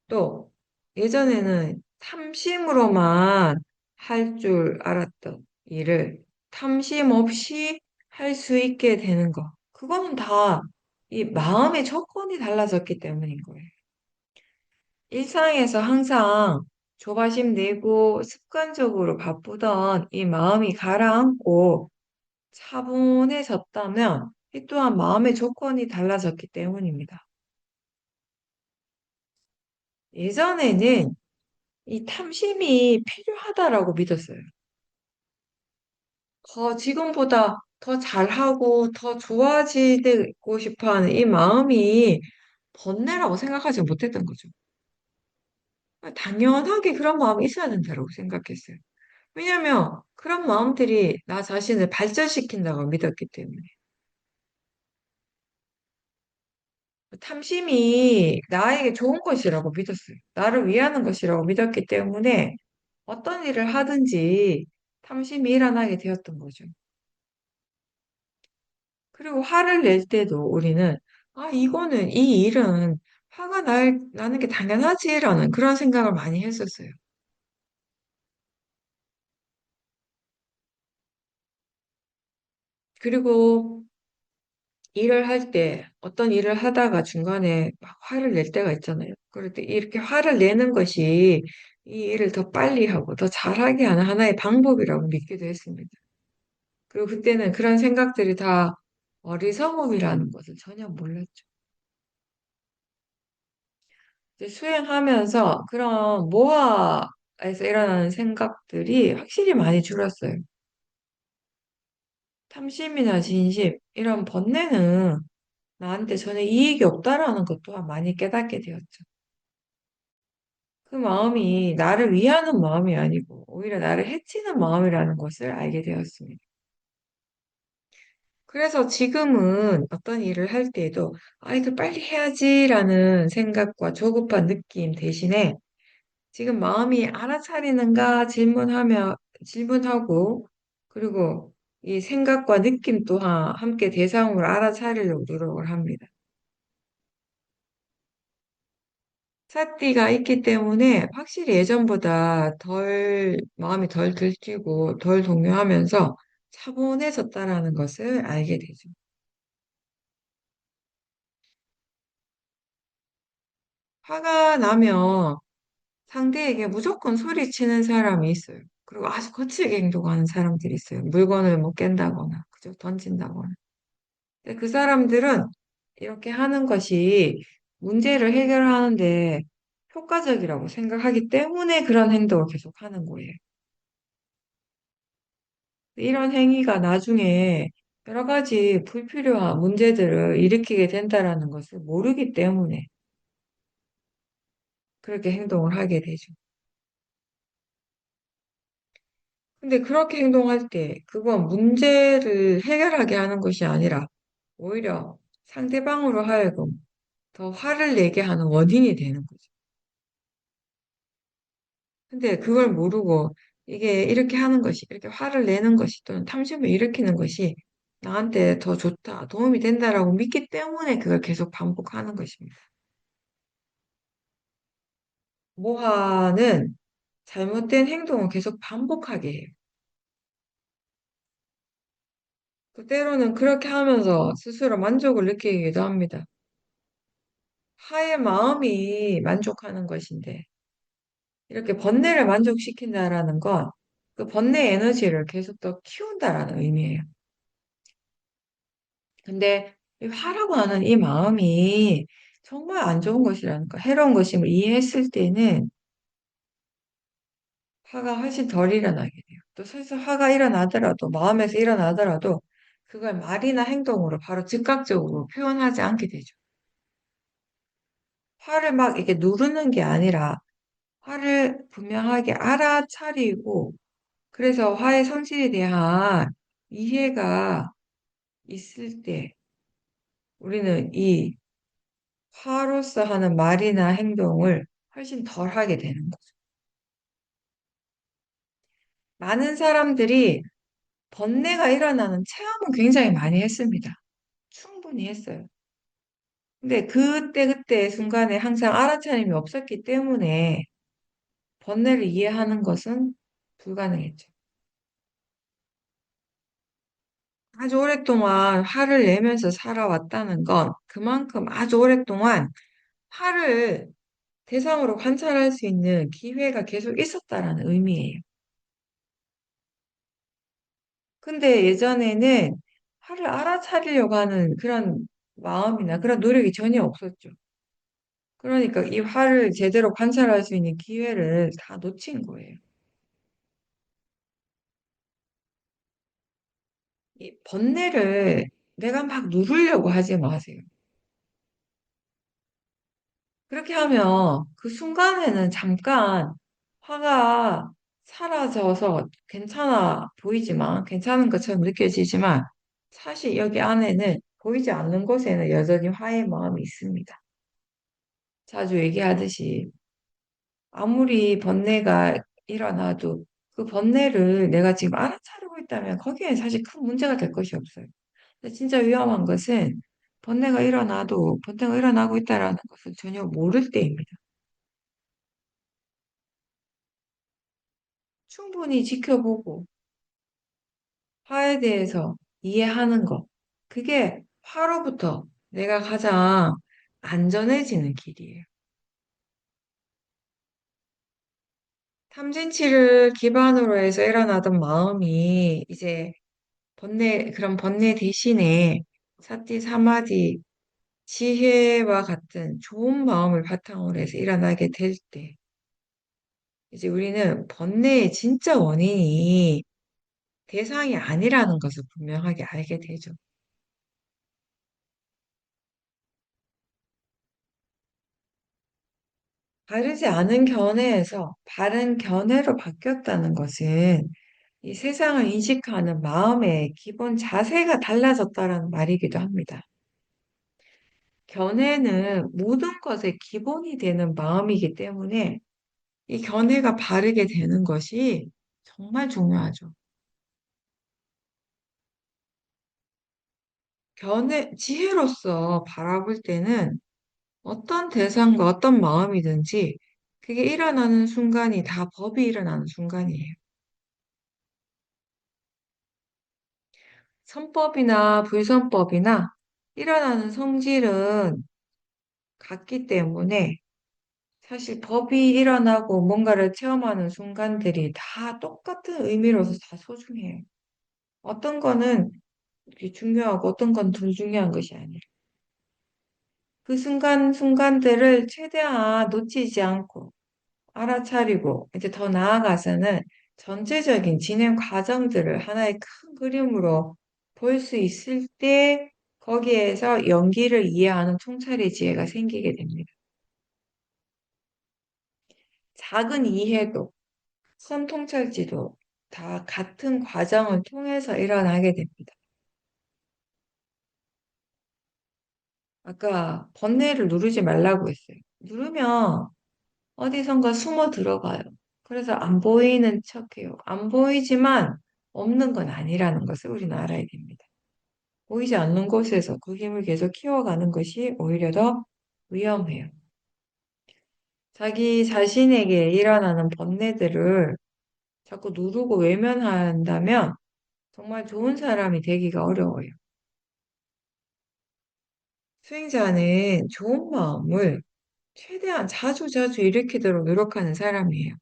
또 예전에는 탐심으로만 할 줄 알았던 일을 탐심 없이 할 수 있게 되는 것. 그거는 다 이 마음의 조건이 달라졌기 때문인 거예요. 일상에서 항상 조바심 내고 습관적으로 바쁘던 이 마음이 가라앉고 차분해졌다면 이 또한 마음의 조건이 달라졌기 때문입니다. 예전에는 이 탐심이 필요하다라고 믿었어요. 더 지금보다 더 잘하고 더 좋아지고 싶어 하는 이 마음이 번뇌라고 생각하지 못했던 거죠. 당연하게 그런 마음이 있어야 된다고 생각했어요. 왜냐하면 그런 마음들이 나 자신을 발전시킨다고 믿었기 때문에. 탐심이 나에게 좋은 것이라고 믿었어요. 나를 위하는 것이라고 믿었기 때문에 어떤 일을 하든지 탐심이 일어나게 되었던 거죠. 그리고 화를 낼 때도 우리는, 이거는, 이 일은 나는 게 당연하지라는 그런 생각을 많이 했었어요. 그리고 일을 할 때, 어떤 일을 하다가 중간에 막 화를 낼 때가 있잖아요. 그럴 때 이렇게 화를 내는 것이 이 일을 더 빨리 하고 더 잘하게 하는 하나의 방법이라고 믿기도 했습니다. 그리고 그때는 그런 생각들이 다 어리석음이라는 것을 전혀 몰랐죠. 이제 수행하면서 그런 모아에서 일어나는 생각들이 확실히 많이 줄었어요. 탐심이나 진심, 이런 번뇌는 나한테 전혀 이익이 없다라는 것 또한 많이 깨닫게 되었죠. 그 마음이 나를 위하는 마음이 아니고 오히려 나를 해치는 마음이라는 것을 알게 되었습니다. 그래서 지금은 어떤 일을 할 때에도 이거 빨리 해야지라는 생각과 조급한 느낌 대신에 지금 마음이 알아차리는가 질문하고 그리고 이 생각과 느낌 또한 함께 대상으로 알아차리려고 노력을 합니다. 사띠가 있기 때문에 확실히 예전보다 마음이 덜 들뜨고 덜 동요하면서 차분해졌다라는 것을 알게 되죠. 화가 나면 상대에게 무조건 소리치는 사람이 있어요. 그리고 아주 거칠게 행동하는 사람들이 있어요. 물건을 뭐 깬다거나, 그죠? 던진다거나. 근데 그 사람들은 이렇게 하는 것이 문제를 해결하는데 효과적이라고 생각하기 때문에 그런 행동을 계속 하는 거예요. 이런 행위가 나중에 여러 가지 불필요한 문제들을 일으키게 된다라는 것을 모르기 때문에 그렇게 행동을 하게 되죠. 근데 그렇게 행동할 때 그건 문제를 해결하게 하는 것이 아니라 오히려 상대방으로 하여금 더 화를 내게 하는 원인이 되는 거죠. 근데 그걸 모르고 이게 이렇게 하는 것이, 이렇게 화를 내는 것이 또는 탐심을 일으키는 것이 나한테 더 좋다, 도움이 된다라고 믿기 때문에 그걸 계속 반복하는 것입니다. 모하는 잘못된 행동을 계속 반복하게 해요. 그 때로는 그렇게 하면서 스스로 만족을 느끼기도 합니다. 하의 마음이 만족하는 것인데, 이렇게 번뇌를 만족시킨다라는 건 그 번뇌 에너지를 계속 더 키운다라는 의미예요. 근데 이 화라고 하는 이 마음이 정말 안 좋은 것이라니까, 해로운 것임을 이해했을 때는 화가 훨씬 덜 일어나게 돼요. 또 설사 화가 일어나더라도, 마음에서 일어나더라도 그걸 말이나 행동으로 바로 즉각적으로 표현하지 않게 되죠. 화를 막 이렇게 누르는 게 아니라 화를 분명하게 알아차리고 그래서 화의 성질에 대한 이해가 있을 때 우리는 이 화로서 하는 말이나 행동을 훨씬 덜 하게 되는 거죠. 많은 사람들이 번뇌가 일어나는 체험은 굉장히 많이 했습니다. 충분히 했어요. 근데 그때 순간에 항상 알아차림이 없었기 때문에 번뇌를 이해하는 것은 불가능했죠. 아주 오랫동안 화를 내면서 살아왔다는 건 그만큼 아주 오랫동안 화를 대상으로 관찰할 수 있는 기회가 계속 있었다라는 의미예요. 근데 예전에는 화를 알아차리려고 하는 그런 마음이나 그런 노력이 전혀 없었죠. 그러니까 이 화를 제대로 관찰할 수 있는 기회를 다 놓친 거예요. 이 번뇌를 내가 막 누르려고 하지 마세요. 그렇게 하면 그 순간에는 잠깐 화가 사라져서 괜찮아 보이지만, 괜찮은 것처럼 느껴지지만, 사실 여기 안에는 보이지 않는 곳에는 여전히 화의 마음이 있습니다. 자주 얘기하듯이 아무리 번뇌가 일어나도 그 번뇌를 내가 지금 알아차리고 있다면 거기에 사실 큰 문제가 될 것이 없어요. 근데 진짜 위험한 것은 번뇌가 일어나도 번뇌가 일어나고 있다라는 것을 전혀 모를 때입니다. 충분히 지켜보고 화에 대해서 이해하는 것. 그게 화로부터 내가 가장 안전해지는 길이에요. 탐진치를 기반으로 해서 일어나던 마음이 이제 그런 번뇌 대신에 사티 사마디, 지혜와 같은 좋은 마음을 바탕으로 해서 일어나게 될 때, 이제 우리는 번뇌의 진짜 원인이 대상이 아니라는 것을 분명하게 알게 되죠. 바르지 않은 견해에서 바른 견해로 바뀌었다는 것은 이 세상을 인식하는 마음의 기본 자세가 달라졌다는 말이기도 합니다. 견해는 모든 것의 기본이 되는 마음이기 때문에 이 견해가 바르게 되는 것이 정말 중요하죠. 지혜로서 바라볼 때는 어떤 대상과 어떤 마음이든지 그게 일어나는 순간이 다 법이 일어나는 순간이에요. 선법이나 불선법이나 일어나는 성질은 같기 때문에 사실 법이 일어나고 뭔가를 체험하는 순간들이 다 똑같은 의미로서 다 소중해요. 어떤 거는 이렇게 중요하고 어떤 건 덜 중요한 것이 아니에요. 그 순간순간들을 최대한 놓치지 않고 알아차리고 이제 더 나아가서는 전체적인 진행 과정들을 하나의 큰 그림으로 볼 수 있을 때 거기에서 연기를 이해하는 통찰의 지혜가 생기게 됩니다. 작은 이해도, 선 통찰지도 다 같은 과정을 통해서 일어나게 됩니다. 아까 번뇌를 누르지 말라고 했어요. 누르면 어디선가 숨어 들어가요. 그래서 안 보이는 척해요. 안 보이지만 없는 건 아니라는 것을 우리는 알아야 됩니다. 보이지 않는 곳에서 그 힘을 계속 키워가는 것이 오히려 더 위험해요. 자기 자신에게 일어나는 번뇌들을 자꾸 누르고 외면한다면 정말 좋은 사람이 되기가 어려워요. 수행자는 좋은 마음을 최대한 자주자주 일으키도록 노력하는 사람이에요.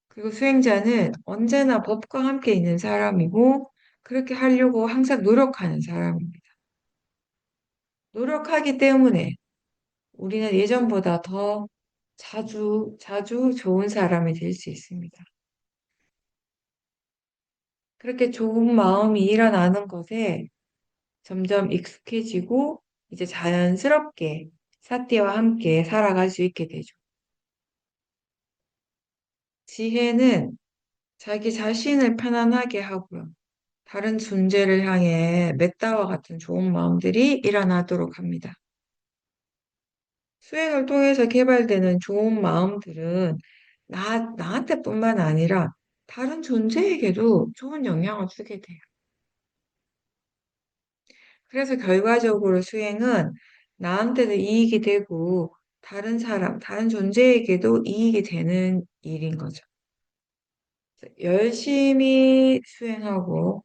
그리고 수행자는 언제나 법과 함께 있는 사람이고, 그렇게 하려고 항상 노력하는 사람입니다. 노력하기 때문에 우리는 예전보다 더 자주, 자주 좋은 사람이 될 수 있습니다. 그렇게 좋은 마음이 일어나는 것에 점점 익숙해지고, 이제 자연스럽게 사띠와 함께 살아갈 수 있게 되죠. 지혜는 자기 자신을 편안하게 하고요. 다른 존재를 향해 메따와 같은 좋은 마음들이 일어나도록 합니다. 수행을 통해서 개발되는 좋은 마음들은 나한테뿐만 아니라 다른 존재에게도 좋은 영향을 주게 돼요. 그래서 결과적으로 수행은 나한테도 이익이 되고 다른 사람, 다른 존재에게도 이익이 되는 일인 거죠. 열심히 수행하고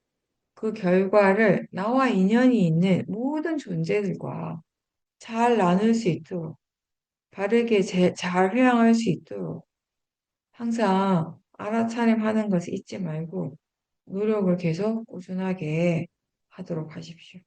그 결과를 나와 인연이 있는 모든 존재들과 잘 나눌 수 있도록, 바르게 잘 회양할 수 있도록 항상 알아차림하는 것을 잊지 말고 노력을 계속 꾸준하게 하도록 하십시오.